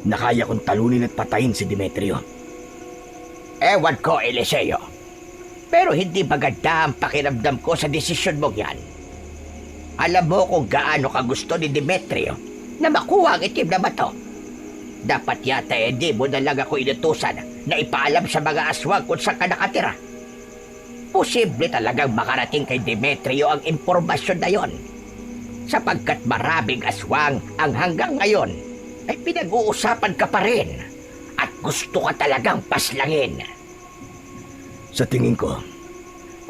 na kaya kong talunin at patayin si Demetrio. Ewan ko, Eliseo. Pero hindi maganda ang pakiramdam ko sa desisyon mong yan. Alam mo kung gaano ka gusto ni Demetrio na makuha ang itim na bato. Dapat yata hindi mo na lang ako inutusan na ipaalam sa mga aswang kung saan ka nakatira. Posible talagang makarating kay Demetrio ang impormasyon na yon, sapagkat maraming aswang ang hanggang ngayon ay pinag-uusapan ka pa rin at gusto ka talagang paslangin. Sa tingin ko,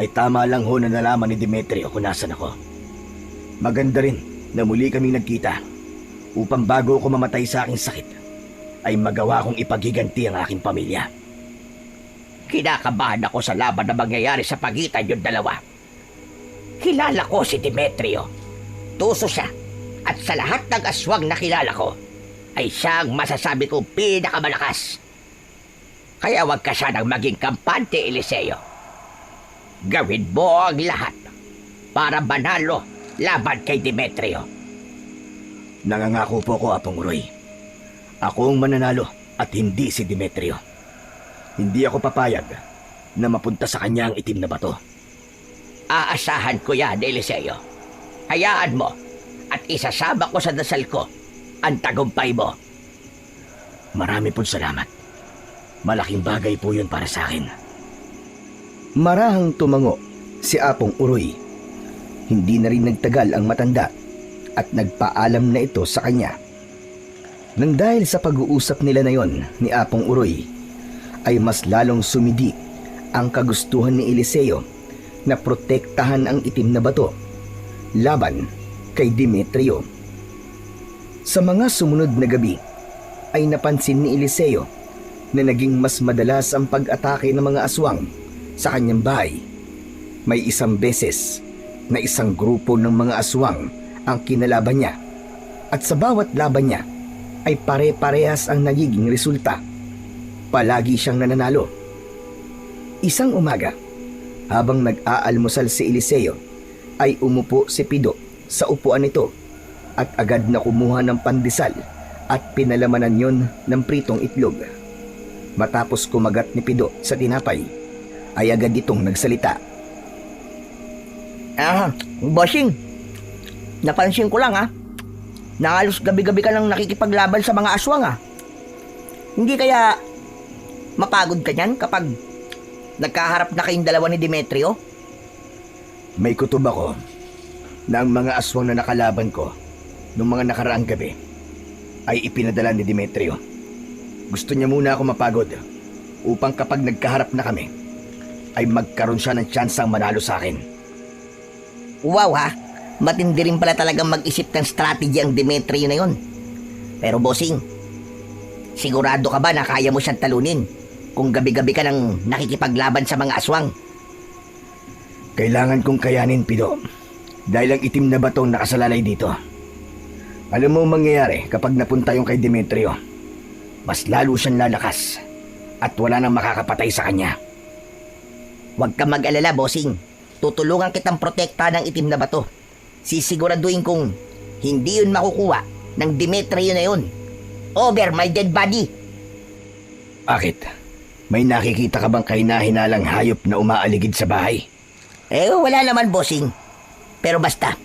ay tama lang ho na nalaman ni Demetrio kung nasan ako. Maganda rin na muli kaming nagkita upang bago ako mamatay sa aking sakit ay magawa kong ipagiganti ang aking pamilya. Kinakabahan ako sa laban na mangyayari sa pagitan yung dalawa. Kilala ko si Demetrio. Tuso siya. At sa lahat ng aswang na kilala ko, ay siya ang masasabi kong pinakamalakas. Kaya wag ka sanang maging kampante, Eliseo. Gawin mo ang lahat para manalo laban kay Demetrio. Nangangako po ko, Apong Uroy. Ako ang mananalo at hindi si Demetrio. Hindi ako papayag na mapunta sa kanya ang itim na bato. Aasahan ko yan, Eliseo. Hayaan mo at isasama ko sa dasal ko ang tagumpay mo. Marami pong salamat. Malaking bagay po yun para sa akin. Marahang tumango si Apong Uroy. Hindi na rin nagtagal ang matanda at nagpaalam na ito sa kanya. Nang dahil sa pag-uusap nila na yon ni Apong Uroy, ay mas lalong sumidi ang kagustuhan ni Eliseo na protektahan ang itim na bato laban kay Demetrio. Sa mga sumunod na gabi ay napansin ni Eliseo na naging mas madalas ang pag-atake ng mga aswang sa kanyang bahay. May isang beses na isang grupo ng mga aswang ang kinalaban niya at sa bawat laban niya ay pare-parehas ang nagiging resulta. Palagi siyang nananalo. Isang umaga, habang nag-aalmusal si Eliseo, ay umupo si Pido sa upuan nito at agad na kumuha ng pandesal at pinalamanan yon ng pritong itlog. Matapos kumagat ni Pido sa tinapay, ay agad itong nagsalita. Bossing, napansin ko lang na halos gabi-gabi ka nang nakikipaglaban sa mga aswang Hindi kaya mapagod ka niyan kapag nagkaharap na kayong dalawa ni Demetrio? May kutob ako na ang mga aswang na nakalaban ko noong mga nakaraang gabi ay ipinadala ni Demetrio. Gusto niya muna ako mapagod upang kapag nagkaharap na kami ay magkaroon siya ng tsansang manalo sa akin. Wow matindi rin pala talagang mag-isip ng strategy ang Demetrio na yon. Pero bossing, sigurado ka ba na kaya mo siyang talunin kung gabi-gabi ka nang nakikipaglaban sa mga aswang? Kailangan kong kayanin, Pido, dahil ang itim na batong nakasalalay dito. Alam mo mangyayari kapag napunta yung kay Demetrio? Mas lalo siyang lalakas at wala nang makakapatay sa kanya. Huwag ka mag-alala, bossing. Tutulungan kitang protekta ng itim na bato. Sisiguraduhin kong hindi yun makukuha ng Demetrio na yun. Over my dead body. Bakit? May nakikita ka bang kahina-hinalang hayop na umaaligid sa bahay? Wala naman, bossing. Pero basta,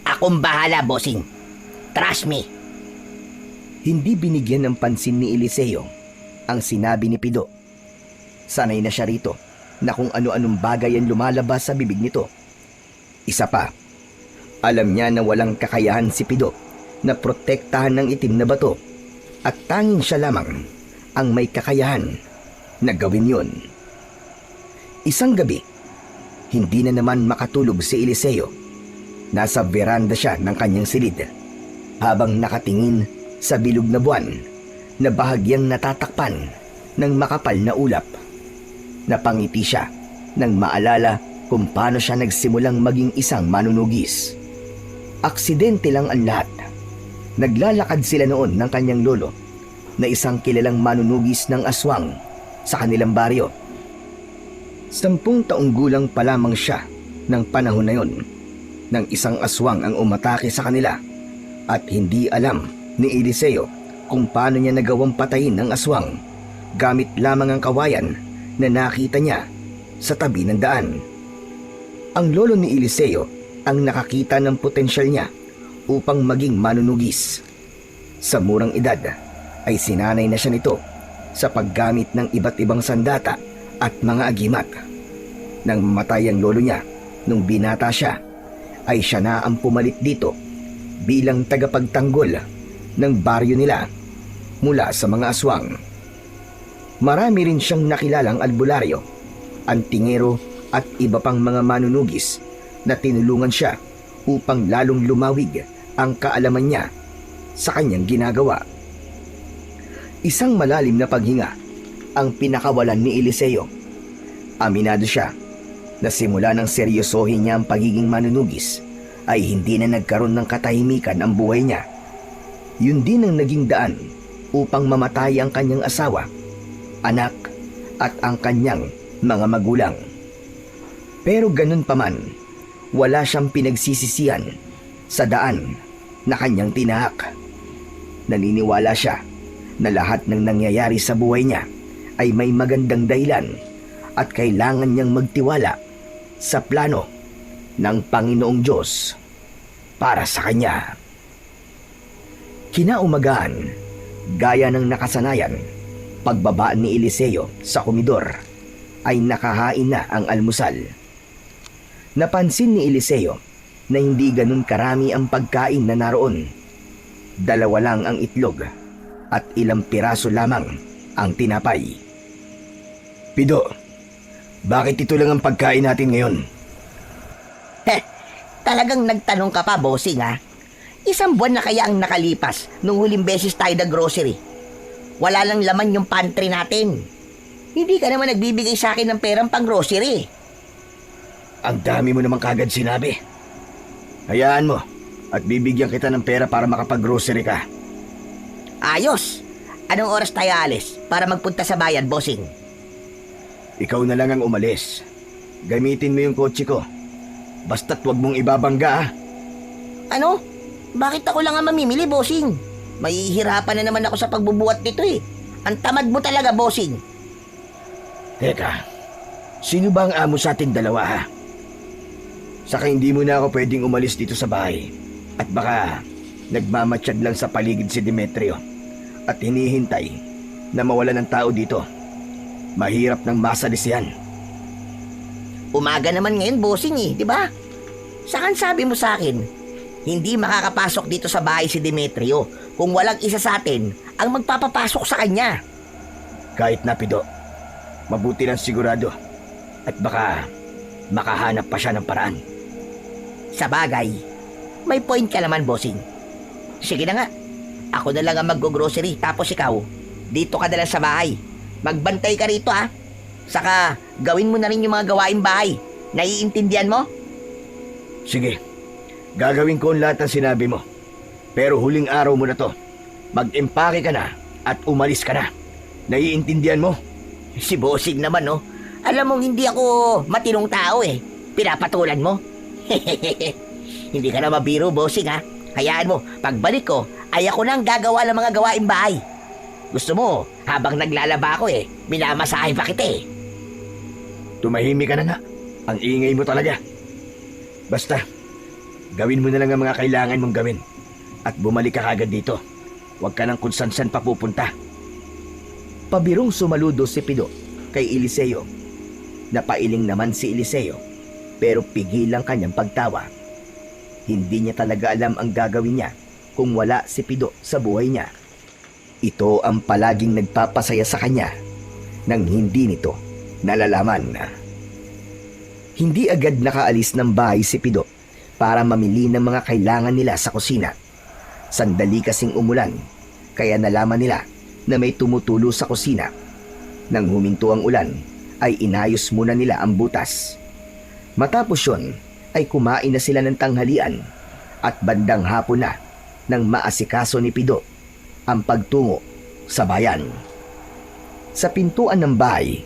akong bahala, bossing. Trust me. Hindi binigyan ng pansin ni Eliseo ang sinabi ni Pido. Sanay na siya rito na kung ano-anong bagay ang lumalabas sa bibig nito. Isa pa, alam niya na walang kakayahan si Pido na protektahan ng itim na bato at tanging siya lamang ang may kakayahan na gawin yun. Isang gabi, hindi na naman makatulog si Eliseo. Nasa veranda siya ng kanyang silid habang nakatingin sa bilog na buwan na bahagyang natatakpan ng makapal na ulap. Napangiti siya nang maalala kung paano siya nagsimulang maging isang manunugis. Aksidente lang ang lahat. Naglalakad sila noon ng kanyang lolo na isang kilalang manunugis ng aswang sa kanilang baryo. 10 taong gulang pa lamang siya ng panahon na yon nang isang aswang ang umatake sa kanila at hindi alam ni Eliseo kung paano niya nagawang patayin ang aswang gamit lamang ang kawayan na nakita niya sa tabi ng daan. Ang lolo ni Eliseo ang nakakita ng potensyal niya upang maging manunugis. Sa murang edad ay sinanay na siya nito sa paggamit ng iba't ibang sandata at mga agimat. Nang mamatay ang lolo niya nung binata siya, ay siya na ang pumalit dito bilang tagapagtanggol ng baryo nila mula sa mga aswang. Marami rin siyang nakilalang albularyo, antingero at iba pang mga manunugis na tinulungan siya upang lalong lumawig ang kaalaman niya sa kanyang ginagawa. Isang malalim na paghinga ang pinakawalan ni Eliseo. Aminado siya na simula ng seryosohin niya ang pagiging manunugis ay hindi na nagkaroon ng katahimikan ang buhay niya. Yun din ang naging daan upang mamatay ang kanyang asawa, anak at ang kanyang mga magulang. Pero ganun pa man, wala siyang pinagsisisihan sa daan na kanyang tinahak. Naniniwala siya na lahat ng nangyayari sa buhay niya ay may magandang dahilan at kailangan niyang magtiwala sa plano ng Panginoong Diyos para sa kanya. Kinaumagahan, gaya ng nakasanayan, pagbaba ni Eliseo sa komedor ay nakahain na ang almusal. Napansin ni Eliseo na hindi ganun karami ang pagkain na naroon. 2 lang ang itlog at ilang piraso lamang ang tinapay. Pido, bakit ito lang ang pagkain natin ngayon? Talagang nagtanong ka pa, bossing ha? 1 buwan na kaya ang nakalipas nung huling beses tayo nag-grocery. Wala lang laman yung pantry natin. Hindi ka naman nagbibigay sa akin ng perang pang-grocery. Ang dami mo naman kagad sinabi. Hayaan mo at bibigyan kita ng pera para makapag-grocery ka. Ayos! Anong oras tayo alis para magpunta sa bayan, bossing? Ikaw na lang ang umalis. Gamitin mo yung kotse ko. Basta't wag mong ibabangga ha. Ano? Bakit ako lang ang mamimili, bossing? Mahihirapan na naman ako sa pagbubuhat nito eh. Ang tamad mo talaga, bossing. Teka, sino ba ang amo sa ating dalawa ha? Saka hindi mo na ako pwedeng umalis dito sa bahay. At baka nagmamatsyag lang sa paligid si Demetrio at hinihintay na mawala ng tao dito. Mahirap nang masalisihan. Umaga naman ngayon, bossing eh, di ba? Saan sabi mo sa akin, hindi makakapasok dito sa bahay si Demetrio kung walang isa sa atin ang magpapapasok sa kanya. Kahit na, Pido, mabuti lang sigurado at baka makahanap pa siya ng paraan. Sa bagay, may point ka naman, bossing. Sige na nga, ako na lang ang mag-grocery tapos ikaw, dito ka na lang sa bahay. Magbantay ka rito ha. Saka gawin mo na rin yung mga gawaing bahay. Naiintindihan mo? Sige, gagawin ko ang lahat ng sinabi mo. Pero huling araw mo na to. Mag-empake ka na at umalis ka na. Naiintindihan mo? Si bossing naman no. Alam mong hindi ako matinong tao eh. Pinapatulan mo. Hindi ka na mabiro, bossing ha. Hayaan mo, pagbalik ko, ay ako nang gagawa ng mga gawaing bahay. Gusto mo, habang naglalaba ako eh, minamasahe pa kita eh. Tumahimik ka na nga. Ang ingay mo talaga. Basta, gawin mo na lang ang mga kailangan mong gawin. At bumalik ka kagad dito. Huwag ka nang kung san-san papupunta. Pabirong sumaludo si Pido kay Eliseo. Napailing naman si Eliseo pero pigil ang kanyang pagtawa. Hindi niya talaga alam ang gagawin niya kung wala si Pido sa buhay niya. Ito ang palaging nagpapasaya sa kanya nang hindi nito nalalaman. Hindi agad nakaalis ng bahay si Pido para mamili ng mga kailangan nila sa kusina. Sandali kasing umulan kaya nalaman nila na may tumutulo sa kusina. Nang huminto ang ulan ay inayos muna nila ang butas. Matapos yun ay kumain na sila ng tanghalian at bandang hapon na nang maasikaso ni Pido ang pagtungo sa bayan. Sa pintuan ng bahay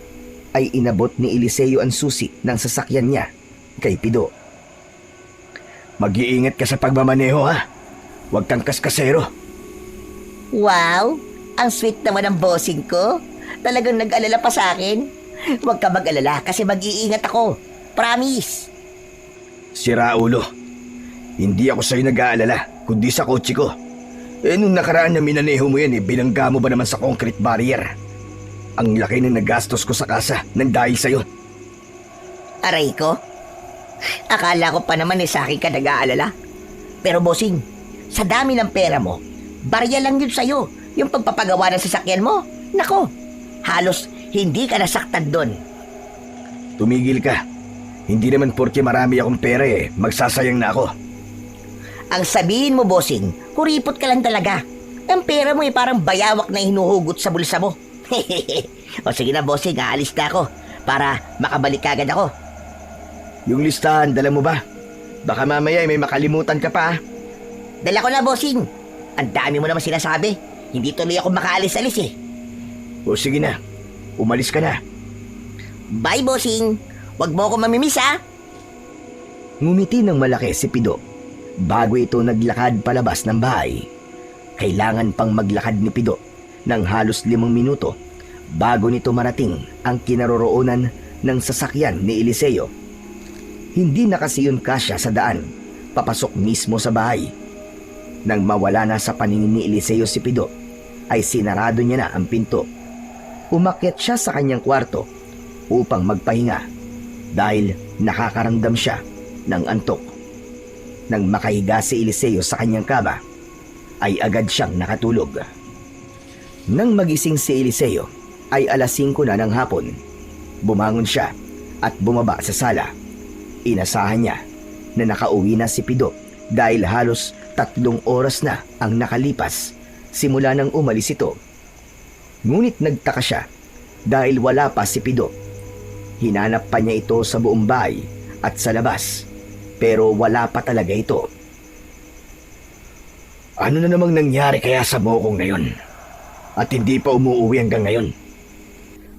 ay inabot ni Eliseo ang susi ng sasakyan niya kay Pido. Mag-iingat ka sa pagmamaneho ha. Huwag kang kaskasero. Wow, ang sweet naman ng bossing ko. Talagang nag-alala pa sa akin. Huwag ka mag-alala kasi mag-iingat ako. Promise. Sira ulo. Hindi ako sa'yo nag-aalala, kundi sa kotse ko. Nung nakaraan na minaneho mo yan binangga mo ba naman sa concrete barrier? Ang laki ng nagastos ko sa kasa nang dahil sa'yo. Aray ko. Akala ko pa naman sa akin ka nag-aalala. Pero bossing, sa dami ng pera mo, barya lang yun sa'yo. Yung pagpapagawa ng sasakyan mo. Nako, halos hindi ka nasaktan doon. Tumigil ka. Hindi naman porke marami akong pera magsasayang na ako. Ang sabihin mo, bossing, kuripot ka lang talaga. Ang pera mo parang bayawak na hinuhugot sa bulsa mo. O sige na, bossing, aalis na ako para makabalik agad ako. Yung listahan, dala mo ba? Baka mamaya may makalimutan ka pa. Dala ko na, bossing. Ang dami mo naman sinasabi. Hindi tuloy ako makaalis-alis eh. O sige na, umalis ka na. Bye, bossing. Huwag mo ako mamimiss, ha? Ngumiti ng malaki si Pido bago ito naglakad palabas ng bahay. Kailangan pang maglakad ni Pido ng halos 5 minuto bago nito marating ang kinaroroonan ng sasakyan ni Eliseo. Hindi na kasi yun kasya sa daan, papasok mismo sa bahay. Nang mawala na sa paningin ni Eliseo si Pido, ay sinarado niya na ang pinto. Umakyat siya sa kanyang kwarto upang magpahinga dahil nakakaramdam siya ng antok. Nang makahiga si Eliseo sa kanyang kama, ay agad siyang nakatulog. Nang magising si Eliseo, ay alas 5 na ng hapon. Bumangon siya at bumaba sa sala. Inasahan niya na nakauwi na si Pido dahil halos 3 oras na ang nakalipas simula nang umalis ito. Ngunit nagtaka siya dahil wala pa si Pido. Hinanap pa niya ito sa buong bahay at sa labas, pero wala pa talaga ito. Ano na namang nangyari kaya sa bokong na yun? At hindi pa umuuwi hanggang ngayon?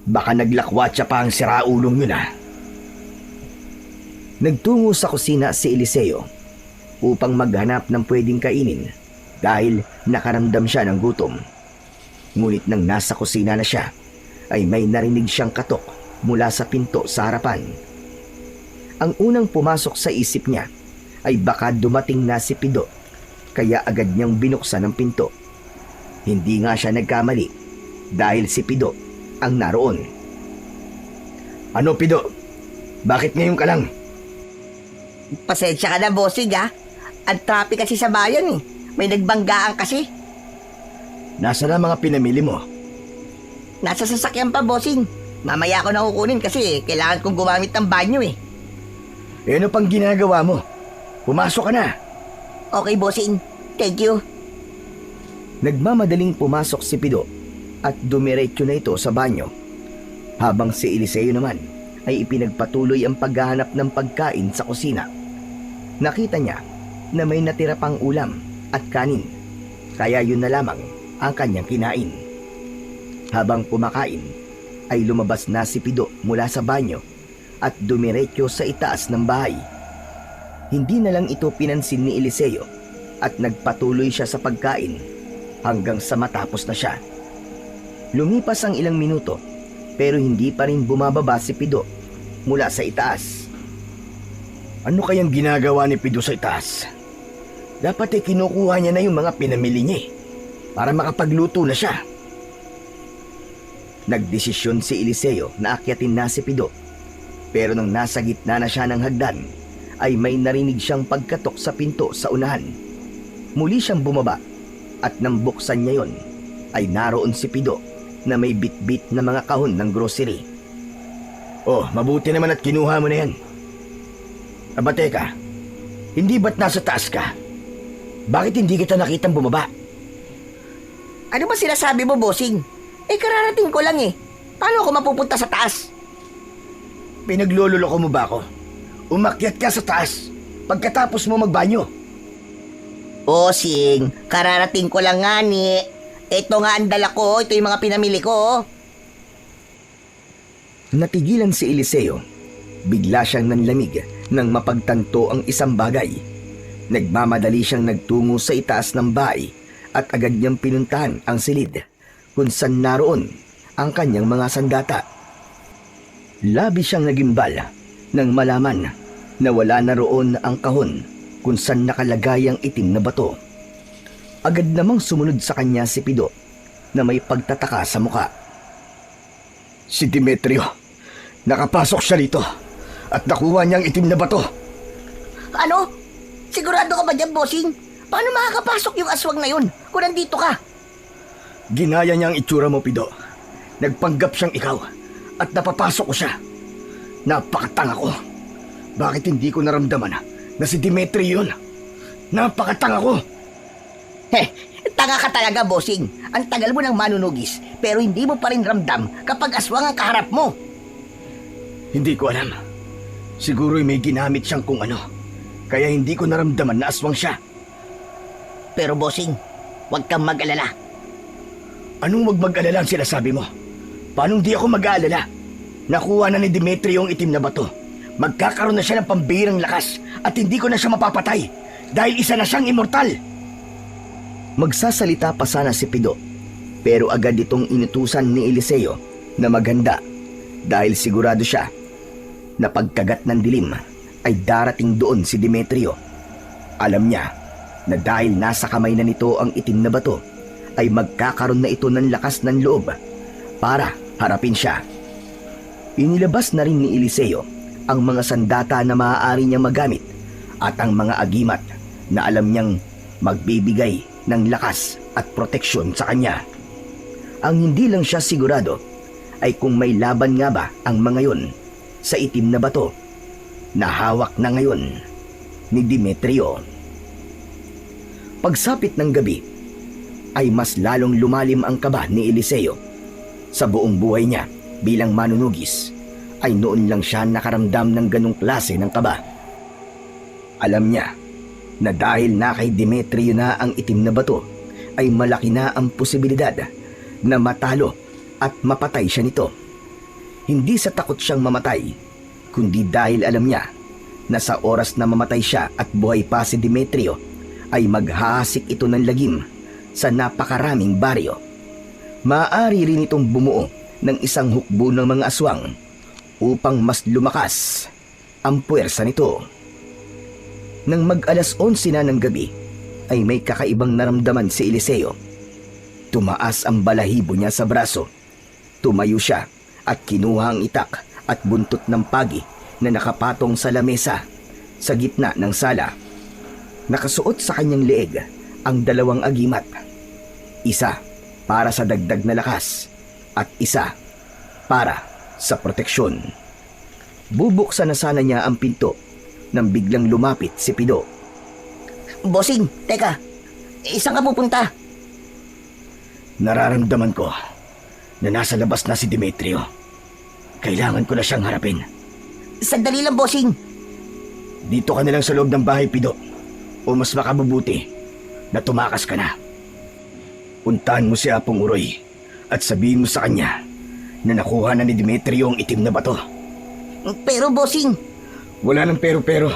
Baka naglakwatsa pa ang siraulong yun ah. Nagtungo sa kusina si Eliseo upang maghanap ng pwedeng kainin dahil nakaramdam siya ng gutom. Ngunit nang nasa kusina na siya, ay may narinig siyang katok mula sa pinto sa harapan. Ang unang pumasok sa isip niya ay baka dumating na si Pido, kaya agad niyang binuksan ang pinto. Hindi nga siya nagkamali dahil si Pido ang naroon. Ano Pido? Bakit ngayon ka lang? Pasensya ka na, bossing, ha? Ang traffic kasi sa bayan eh. May nagbanggaan kasi. Nasa na mga pinamili mo? Nasa sasakyan pa, bossing. Mamaya ako na kukunin kasi kailangan kong gumamit ng banyo eh. E ano pang ginagawa mo? Pumasok ka na. Okay, bossing. Thank you. Nagmamadaling pumasok si Pido at dumiretso na ito sa banyo, habang si Eliseo naman ay ipinagpatuloy ang paghahanap ng pagkain sa kusina. Nakita niya na may natira pang ulam at kanin, kaya yun na lamang ang kanyang kinain. Habang kumakain ay lumabas na si Pido mula sa banyo at dumiretso sa itaas ng bahay. Hindi na lang ito pinansin ni Eliseo at nagpatuloy siya sa pagkain hanggang sa matapos na siya. Lumipas ang ilang minuto pero hindi pa rin bumababa si Pido mula sa itaas. Ano kayang ginagawa ni Pido sa itaas? Dapat kinukuha niya na yung mga pinamili niya para makapagluto na siya. Nagdesisyon si Eliseo na akyatin na si Pido, pero nang nasa gitna na siya ng hagdan ay may narinig siyang pagkatok sa pinto sa unahan. Muli siyang bumaba at nang buksan niya yon ay naroon si Pido na may bit-bit na mga kahon ng grocery. Oh, mabuti naman at kinuha mo na yan. Aba teka, hindi ba't nasa taas ka? Bakit hindi kita nakitang bumaba? Ano ba sinasabi mo, bossing? Eh, kararating ko lang eh. Paano ako mapupunta sa taas? Pinaglololoko mo ba ako? Umakyat ka sa taas pagkatapos mo magbanyo. Bossing, kararating ko lang nga ni. Ito nga ang dala ko, ito yung mga pinamili ko. Natigilan si Eliseo. Bigla siyang nanlamig nang mapagtanto ang isang bagay. Nagmamadali siyang nagtungo sa itaas ng bahay at agad niyang pinuntahan ang silid kung saan naroon ang kanyang mga sandata. Labis siyang nagimbal nang malaman na wala na roon ang kahon kung saan nakalagay ang itim na bato. Agad namang sumunod sa kanya si Pido na may pagtataka sa muka. Si Demetrio, nakapasok siya rito at nakuha niya ang itim na bato. Ano? Sigurado ka ba dyan, bossing? Paano makakapasok yung aswang na yun kung nandito ka? Ginaya niya ang itsura mo, Pido. Nagpanggap siyang ikaw at napapasok ko siya. Napakatanga ko. Bakit hindi ko naramdaman na si Demetrio yun? Napakatanga ko! Heh, tanga ka talaga, bossing. Ang tagal mo ng manunugis, pero hindi mo pa rin ramdam kapag aswang ang kaharap mo. Hindi ko alam. Siguro may ginamit siyang kung ano. Kaya hindi ko naramdaman na aswang siya. Pero bossing, huwag kang mag-alala. Anong wag mag-alala ang sinasabi mo? Paano di ako mag-aalala? Nakuha na ni Demetrio ang itim na bato. Magkakaroon na siya ng pambihirang lakas at hindi ko na siya mapapatay dahil isa na siyang immortal. Magsasalita pa sana si Pido, pero agad itong inutusan ni Eliseo na maghanda dahil sigurado siya na pagkagat ng dilim ay darating doon si Demetrio. Alam niya na dahil nasa kamay na nito ang itim na bato, ay magkakaroon na ito ng lakas ng loob para harapin siya. Inilabas na rin ni Eliseo ang mga sandata na maaari niyang magamit at ang mga agimat na alam niyang magbibigay ng lakas at proteksyon sa kanya. Ang hindi lang siya sigurado ay kung may laban nga ba ang mga yon sa itim na bato na hawak na ngayon ni Demetrio. Pagsapit ng gabi ay mas lalong lumalim ang kaba ni Eliseo. Sa buong buhay niya bilang manunugis ay noon lang siya nakaramdam ng ganong klase ng kaba. Alam niya na dahil na kay Demetrio na ang itim na bato ay malaki na ang posibilidad na matalo at mapatay siya nito. Hindi sa takot siyang mamatay, kundi dahil alam niya na sa oras na mamatay siya at buhay pa si Demetrio ay maghahasik ito ng lagim sa napakaraming baryo. Maaari rin itong bumuo ng isang hukbo ng mga aswang upang mas lumakas ang puwersa nito. Nang mag-alas 11 na ng gabi, ay may kakaibang naramdaman si Eliseo. Tumaas ang balahibo niya sa braso. Tumayo siya at kinuha ang itak at buntot ng pagi na nakapatong sa lamesa sa gitna ng sala. Nakasuot sa kanyang leeg ang dalawang agimat. Isa para sa dagdag na lakas at isa para sa proteksyon. Bubuksan na sana niya ang pinto nang biglang lumapit si Pido. Bossing, teka, saan ka pupunta? Nararamdaman ko na nasa labas na si Demetrio. Kailangan ko na siyang harapin. Sandali lang, bossing. Dito ka na lang sa loob ng bahay, Pido. O mas makabubuti na tumakas ka na. Puntahan mo si Apong Uroy at sabihin mo sa kanya na nakuha na ni Demetrio ang itim na bato. Pero, bossing, Wala nang pero-pero.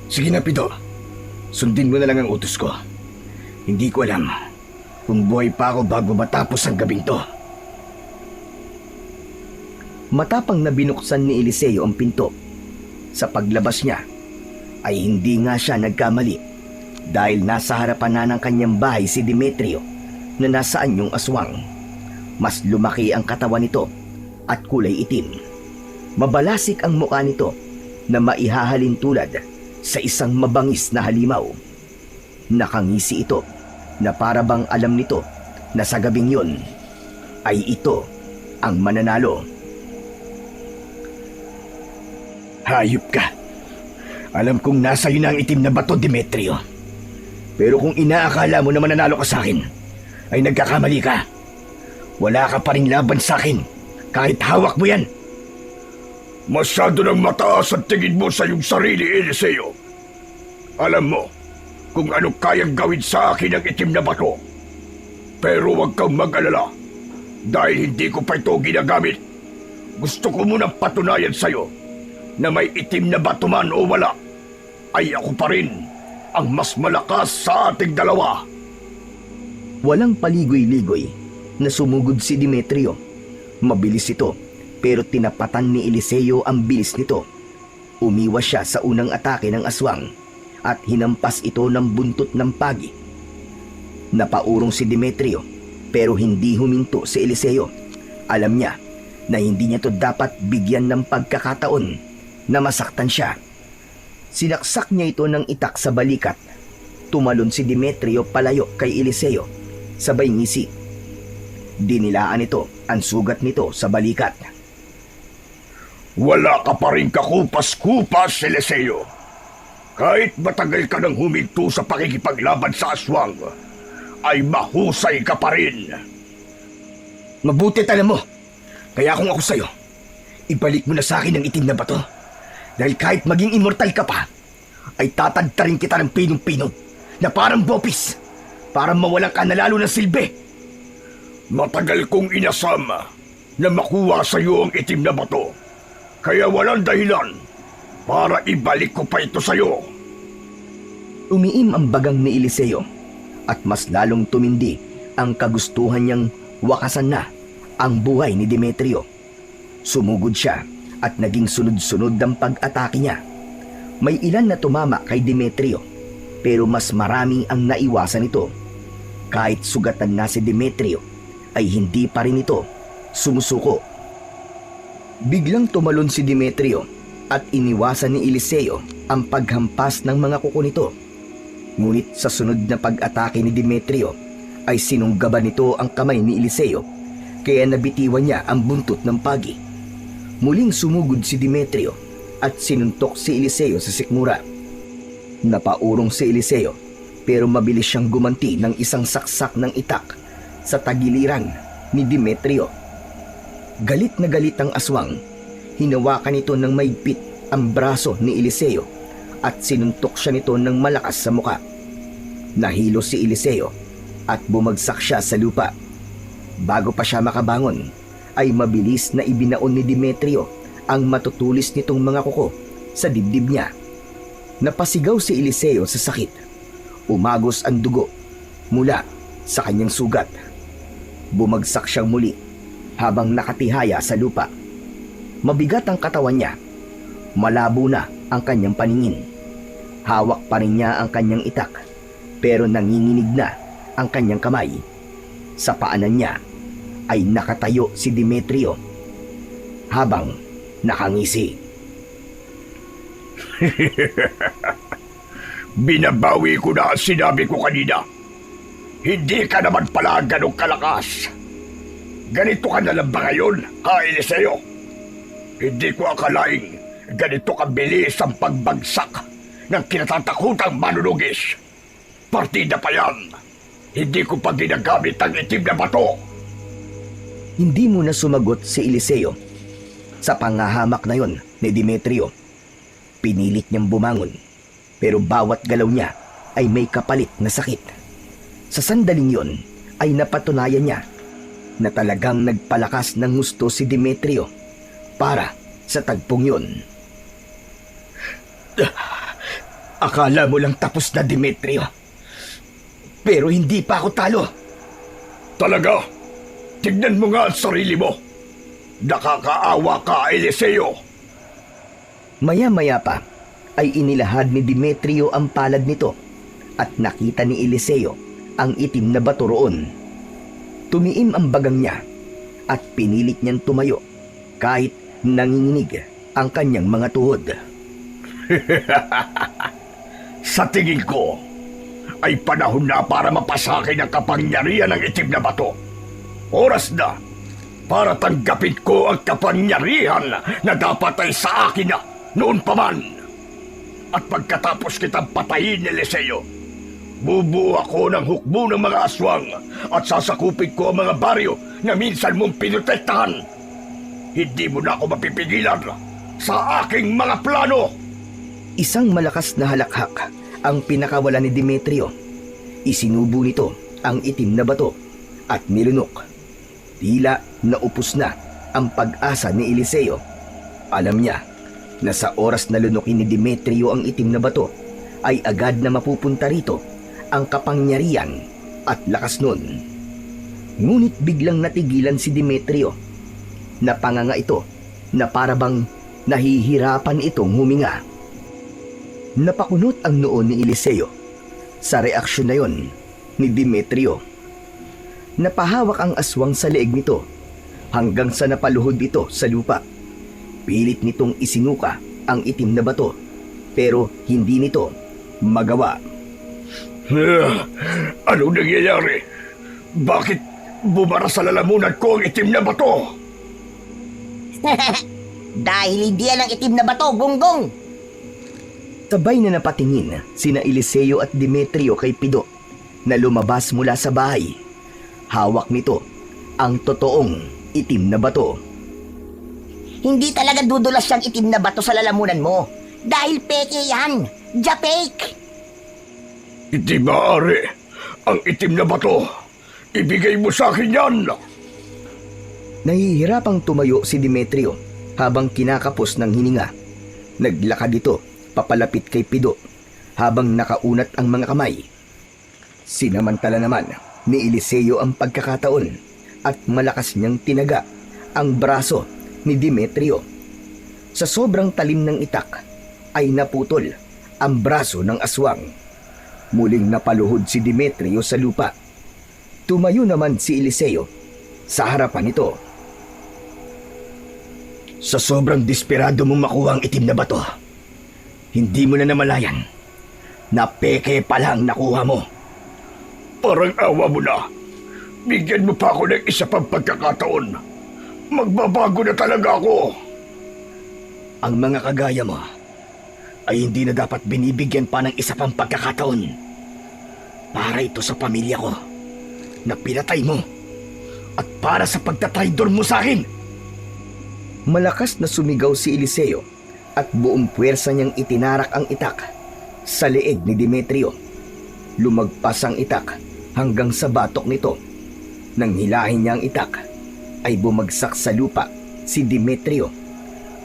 Sige na, Pido. Sundin mo na lang ang utos ko. Hindi ko alam kung buhay pa ako bago matapos ang gabing to. Matapang na binuksan ni Eliseo ang pinto. Sa paglabas niya ay hindi nga siya nagkamali dahil nasa harapan na ng kanyang bahay si Demetrio na nasa anyong aswang. Mas lumaki ang katawan nito at kulay itim. Mabalasik ang mukha nito na maihahalin tulad sa isang mabangis na halimaw. Nakangisi ito na para bang alam nito na sa gabing yun ay ito ang mananalo. Hayop ka. Alam kong nasa iyo na ang itim na bato, Demetrio. Pero kung inaakala mo na mananalo ka sa akin, ay nagkakamali ka. Wala ka pa rin laban sa akin, kahit hawak mo yan. Masyado nang mataas ang tingin mo sa iyong sarili, Eliseo. Alam mo kung ano kayang gawin sa akin ng itim na bato. Pero huwag kang mag-alala dahil hindi ko pa ito ginagamit. Gusto ko munang patunayan sa iyo na may itim na bato man o wala, ay ako pa rin ang mas malakas sa ating dalawa. Walang paligoy-ligoy na sumugod si Demetrio. Mabilis ito pero tinapatan ni Eliseo ang bilis nito. Umiwas siya sa unang atake ng aswang at hinampas ito ng buntot ng pagi. Napaurong si Demetrio pero hindi huminto si Eliseo. Alam niya na hindi niya to dapat bigyan ng pagkakataon na masaktan siya. Sinaksak niya ito ng itak sa balikat. Tumalon si Demetrio palayo kay Eliseo, sabay ngisi. Dinilaan ito ang sugat nito sa balikat. Wala ka pa rin kakupas-kupas, Eliseo. Kahit matagal ka nang huminto sa pakikipaglaban sa aswang, ay mahusay ka pa rin. Mabuti alam mo. Kaya kung ako sa'yo, ibalik mo na sa akin ang itim na bato. Dahil kahit maging immortal ka pa, ay tatagtarin kita ng pinong-pino na parang bopis para mawalang ka na lalo ng silbi. Matagal kong inasam na makuha sa iyo ang itim na bato. Kaya walang dahilan para ibalik ko pa ito sa iyo. Umiim ang bagang ni Eliseo at mas lalong tumindi ang kagustuhan niyang wakasan na ang buhay ni Demetrio. Sumugod siya at naging sunod-sunod ang pag-atake niya. May ilan na tumama kay Demetrio pero mas marami ang naiwasan ito. Kahit sugatan na si Demetrio ay hindi pa rin ito sumusuko. Biglang tumalon si Demetrio at iniwasan ni Eliseo ang paghampas ng mga kuko nito. Ngunit sa sunod na pag-atake ni Demetrio ay sinunggaban nito ang kamay ni Eliseo kaya nabitiwan niya ang buntot ng pagi. Muling sumugod si Demetrio at sinuntok si Eliseo sa sikmura. Napaurong si Eliseo pero mabilis siyang gumanti ng isang saksak ng itak sa tagiliran ni Demetrio. Galit na galit ang aswang. Hinawakan nito ng maigpit ang braso ni Eliseo at sinuntok siya nito ng malakas sa muka. Nahilo si Eliseo at bumagsak siya sa lupa. Bago pa siya makabangon, ay mabilis na ibinaon ni Demetrio ang matutulis nitong mga kuko sa dibdib niya. Napasigaw si Eliseo sa sakit. Umagos ang dugo mula sa kanyang sugat. Bumagsak siyang muli habang nakatihaya sa lupa. Mabigat ang katawan niya. Malabo na ang kanyang paningin. Hawak pa rin niya ang kanyang itak pero nanginginig na ang kanyang kamay. Sa paanan niya ay nakatayo si Demetrio habang nakangisi. Binabawi ko na ang sinabi ko kanina. Hindi ka naman pala ganong kalakas. Ganito ka na lang ba ngayon, ha Eliseo? Hindi ko akalaing ganito kabilis ang pagbagsak ng kinatatakutang manunugis. Partida pa yan. Hindi ko pa ginagamit ang itim na bato. Hindi mo na sumagot si Eliseo sa pangahamak na yon ni Demetrio. Pinilit niyang bumangon pero bawat galaw niya ay may kapalit na sakit. Sa sandaling yon ay napatunayan niya na talagang nagpalakas ng gusto si Demetrio para sa tagpong yon. Akala mo lang tapos na, Demetrio. Pero hindi pa ako talo. Talaga? Tignan mo nga ang sarili mo. Nakakaawa ka, Eliseo. Maya-maya pa ay inilahad ni Demetrio ang palad nito at nakita ni Eliseo ang itim na bato roon. Tumiim ang bagang niya at pinilit niyang tumayo kahit nanginginig ang kanyang mga tuhod. Sa tingin ko, ay panahon na para mapasakin ang kapangyarihan ng itim na bato. Oras na para tanggapin ko ang kapangyarihan na dapat ay sa akin na noon pa man. At pagkatapos kitang patayin, Eliseo, bubuo ako ng hukbo ng mga aswang at sasakupin ko ang mga baryo na minsan mong pinotektahan. Hindi mo na ako mapipigilan sa aking mga plano. Isang malakas na halakhak ang pinakawala ni Demetrio. Isinubo nito ang itim na bato at nilunok. Tila naupos na ang pag-asa ni Eliseo. Alam niya na sa oras na lunukin ni Demetrio ang itim na bato ay agad na mapupunta rito ang kapangyarihan at lakas nun. Ngunit biglang natigilan si Demetrio. Napanganga ito na parabang nahihirapan itong huminga. Napakunot ang noo ni Eliseo sa reaksyon na yon ni Demetrio. Napahawak ang aswang sa leeg nito hanggang sa napaluhod ito sa lupa. Pilit nitong isinuka ang itim na bato pero hindi nito magawa. Anong nangyayari? Bakit bumara sa lalamunan ko ang itim na bato? Dahil hindi yan ang itim na bato, Gonggong. Sabay na napatingin sina Eliseo at Demetrio kay Pido na lumabas mula sa bahay. Hawak nito ang totoong itim na bato. Hindi talaga dudulas yung itim na bato sa lalamunan mo. Dahil peke yan. Japake! Hindi maaari. Ang itim na bato. Ibigay mo sa akin yan. Nahihirapang tumayo si Demetrio habang kinakapos ng hininga. Naglakad ito papalapit kay Pido habang nakaunat ang mga kamay. Sinamantala naman ni Eliseo ang pagkakataon at malakas niyang tinaga ang braso ni Demetrio. Sa sobrang talim ng itak ay naputol ang braso ng aswang. Muling napaluhod si Demetrio sa lupa. Tumayo naman si Eliseo sa harapan nito. Sa sobrang desperado mong makuha ang itim na bato, hindi mo na namalayan na peke pa lang nakuha mo. Parang awa mo na. Bigyan mo pa ako ng isa pang pagkakataon. Magbabago na talaga ako. Ang mga kagaya mo ay hindi na dapat binibigyan pa ng isa pang pagkakataon. Para ito sa pamilya ko na pinatay mo at para sa pagtatraidor mo sa akin. Malakas na sumigaw si Eliseo at buong puwersa niyang itinarak ang itak sa leeg ni Demetrio. Lumagpas ang itak hanggang sa batok nito. Nang hilahin niya ang itak, ay bumagsak sa lupa si Demetrio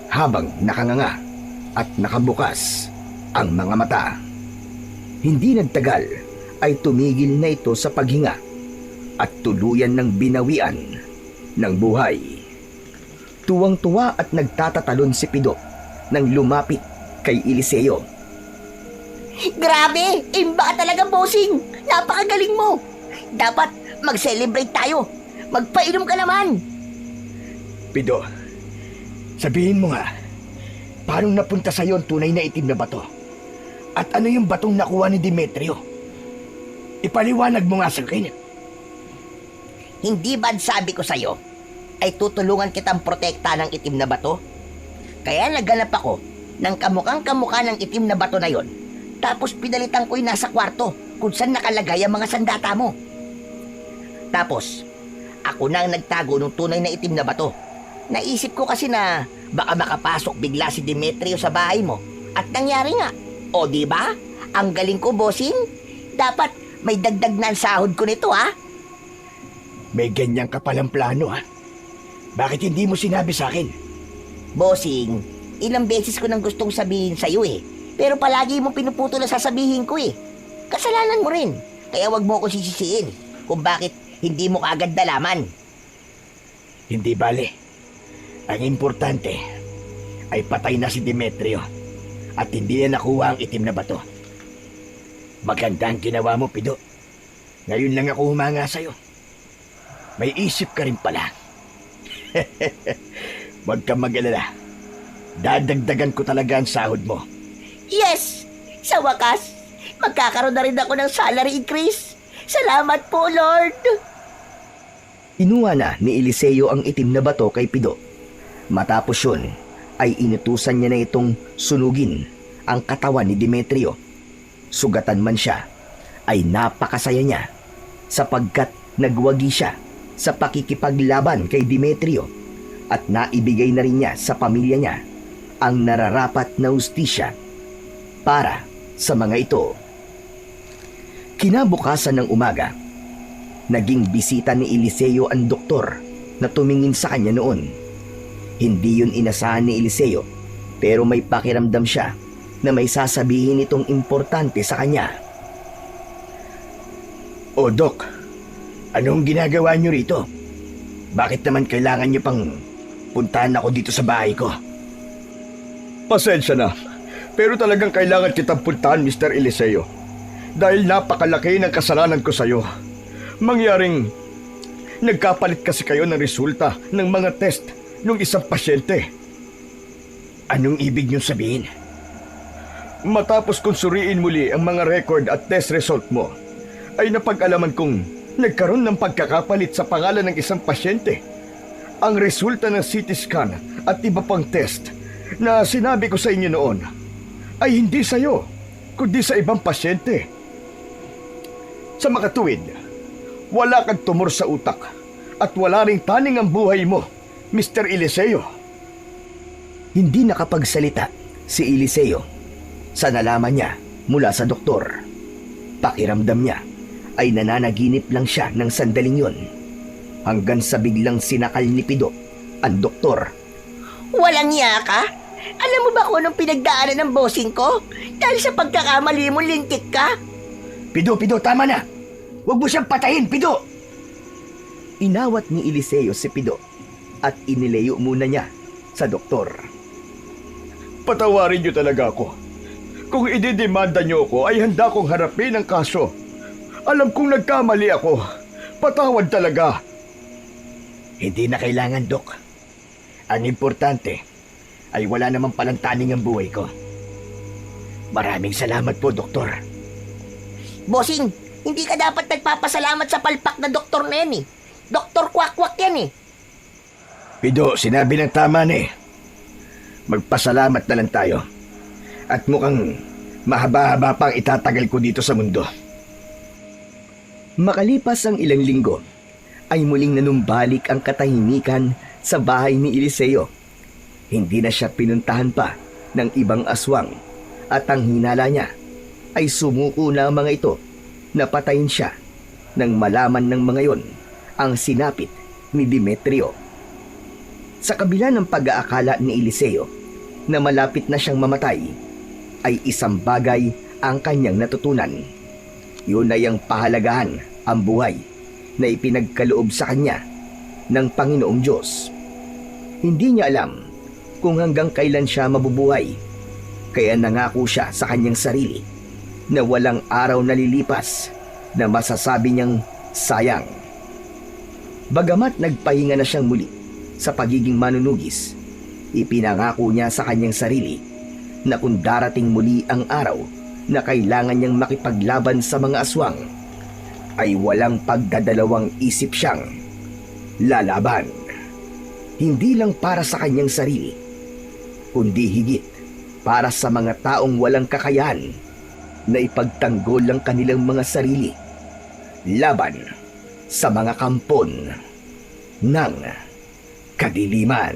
habang nakanganga at nakabukas ang mga mata. Hindi nagtagal ay tumigil na ito sa paghinga at tuluyan ng binawian ng buhay. Tuwang-tuwa at nagtatatalon si Pido nang lumapit kay Eliseo. Grabe! Imba ka talaga, bossing! Napakagaling mo! Dapat mag-celebrate tayo! Magpainom ka naman! Pido, sabihin mo nga, paano napunta sa'yo ang tunay na itim na bato? At ano yung batong nakuha ni Demetrio? Ipaliwanag mo nga sa akin. Hindi ba't sabi ko sa'yo ay tutulungan kitang protekta ng itim na bato? Kaya naghanap ako ng kamukhang-kamukha ng itim na bato na yon. Tapos pinalitan ko yung nasa kwarto kung saan nakalagay ang mga sandata mo. Tapos, ako na ang nagtago ng tunay na itim na bato. Naisip ko kasi na baka makapasok bigla si Demetrio sa bahay mo. At nangyari nga. O di ba? Ang galing ko, bossing. Dapat may dagdag na ang sahod ko nito, ha? May ganyan ka palang plano, ha? Bakit hindi mo sinabi sa akin? Bossing, ilang beses ko nang gustong sabihin sa'yo eh. Pero palagi mo pinuputo na sasabihin ko eh. Kasalanan mo rin. Kaya wag mo ako sisisiin kung bakit hindi mo kaagad nalaman. Hindi bale. Ang importante ay patay na si Demetrio at hindi na nakuha ang itim na bato. Maganda ang ginawa mo, Pido. Ngayon lang ako humanga sa'yo. May isip ka rin pala. Huwag kang mag-alala. Dadagdagan ko talaga ang sahod mo. Yes! Sa wakas, magkakaroon na rin ako ng salary increase. Salamat po, Lord! Inuha na ni Eliseo ang itim na bato kay Pido. Matapos yun, ay inutusan niya na itong sunugin ang katawan ni Demetrio. Sugatan man siya, ay napakasaya niya sapagkat nagwagi siya sa pakikipaglaban kay Demetrio at naibigay na rin niya sa pamilya niya ang nararapat na hustisya para sa mga ito. Kinabukasan ng umaga, naging bisita ni Eliseo ang doktor na tumingin sa kanya noon. Hindi yun inasahan ni Eliseo, pero may pakiramdam siya na may sasabihin itong importante sa kanya. O Dok, anong ginagawa niyo rito? Bakit naman kailangan niyo pang puntahan ako dito sa bahay ko? Pasensya na. Pero talagang kailangan kitang puntahan, Mr. Eliseo. Dahil napakalaki ng kasalanan ko sa'yo. Mangyaring nagkapalit kasi kayo ng resulta ng mga test ng isang pasyente. Anong ibig niyong sabihin? Matapos kong suriin muli ang mga record at test result mo, ay napag-alaman kong nagkaroon ng pagkakapalit sa pangalan ng isang pasyente. Ang resulta ng CT scan at iba pang test na sinabi ko sa inyo noon, ay hindi sa'yo, kundi sa ibang pasyente. Sa makatuwid, wala kang tumor sa utak at wala ring taning ang buhay mo, Mr. Eliseo. Hindi nakapagsalita si Eliseo sa nalaman niya mula sa doktor. Pakiramdam niya ay nananaginip lang siya ng sandaling yon hanggang sa biglang sinakal ni Pido ang doktor. Walang iya ka? Alam mo ba kung anong pinagdaanan ng bossing ko? Dahil sa pagkakamali mo, lintik ka? Pido, tama na! Huwag mo siyang patayin, Pido! Inawat ni Eliseo si Pido at inilayo muna niya sa doktor. Patawarin niyo talaga ako. Kung ididemanda niyo ako, ay handa kong harapin ang kaso. Alam kong nagkamali ako. Patawad talaga. Hindi na kailangan, Dok. Ang importante ay wala namang palang taning ang buhay ko. Maraming salamat po, Doktor. Bossing, hindi ka dapat nagpapasalamat sa palpak na doktor na yan eh. Doktor Kwak-Kwak yan eh. Pido, sinabi ng tama na eh. Magpasalamat na lang tayo. At mukhang mahaba-haba pang itatagal ko dito sa mundo. Makalipas ang ilang linggo, ay muling nanumbalik ang katahimikan sa bahay ni Eliseo. Hindi na siya pinuntahan pa ng ibang aswang at ang hinala niya ay sumuko na ang mga ito na patayin siya nang malaman ng mga yon ang sinapit ni Demetrio. Sa kabila ng pag-aakala ni Eliseo na malapit na siyang mamatay, ay isang bagay ang kanyang natutunan. Yun ay ang pahalagahan ang buhay na ipinagkaloob sa kanya ng Panginoong Diyos. Hindi niya alam kung hanggang kailan siya mabubuhay, kaya nangako siya sa kanyang sarili na walang araw na lilipas na masasabi niyang sayang. Bagamat nagpahinga na siyang muli sa pagiging manunugis, ipinangako niya sa kanyang sarili na kung darating muli ang araw na kailangan niyang makipaglaban sa mga aswang, ay walang pagdadalawang isip siyang lalaban. Hindi lang para sa kanyang sarili, kundi higit para sa mga taong walang kakayahan na ipagtanggol ang kanilang mga sarili laban sa mga kampon ng kadiliman.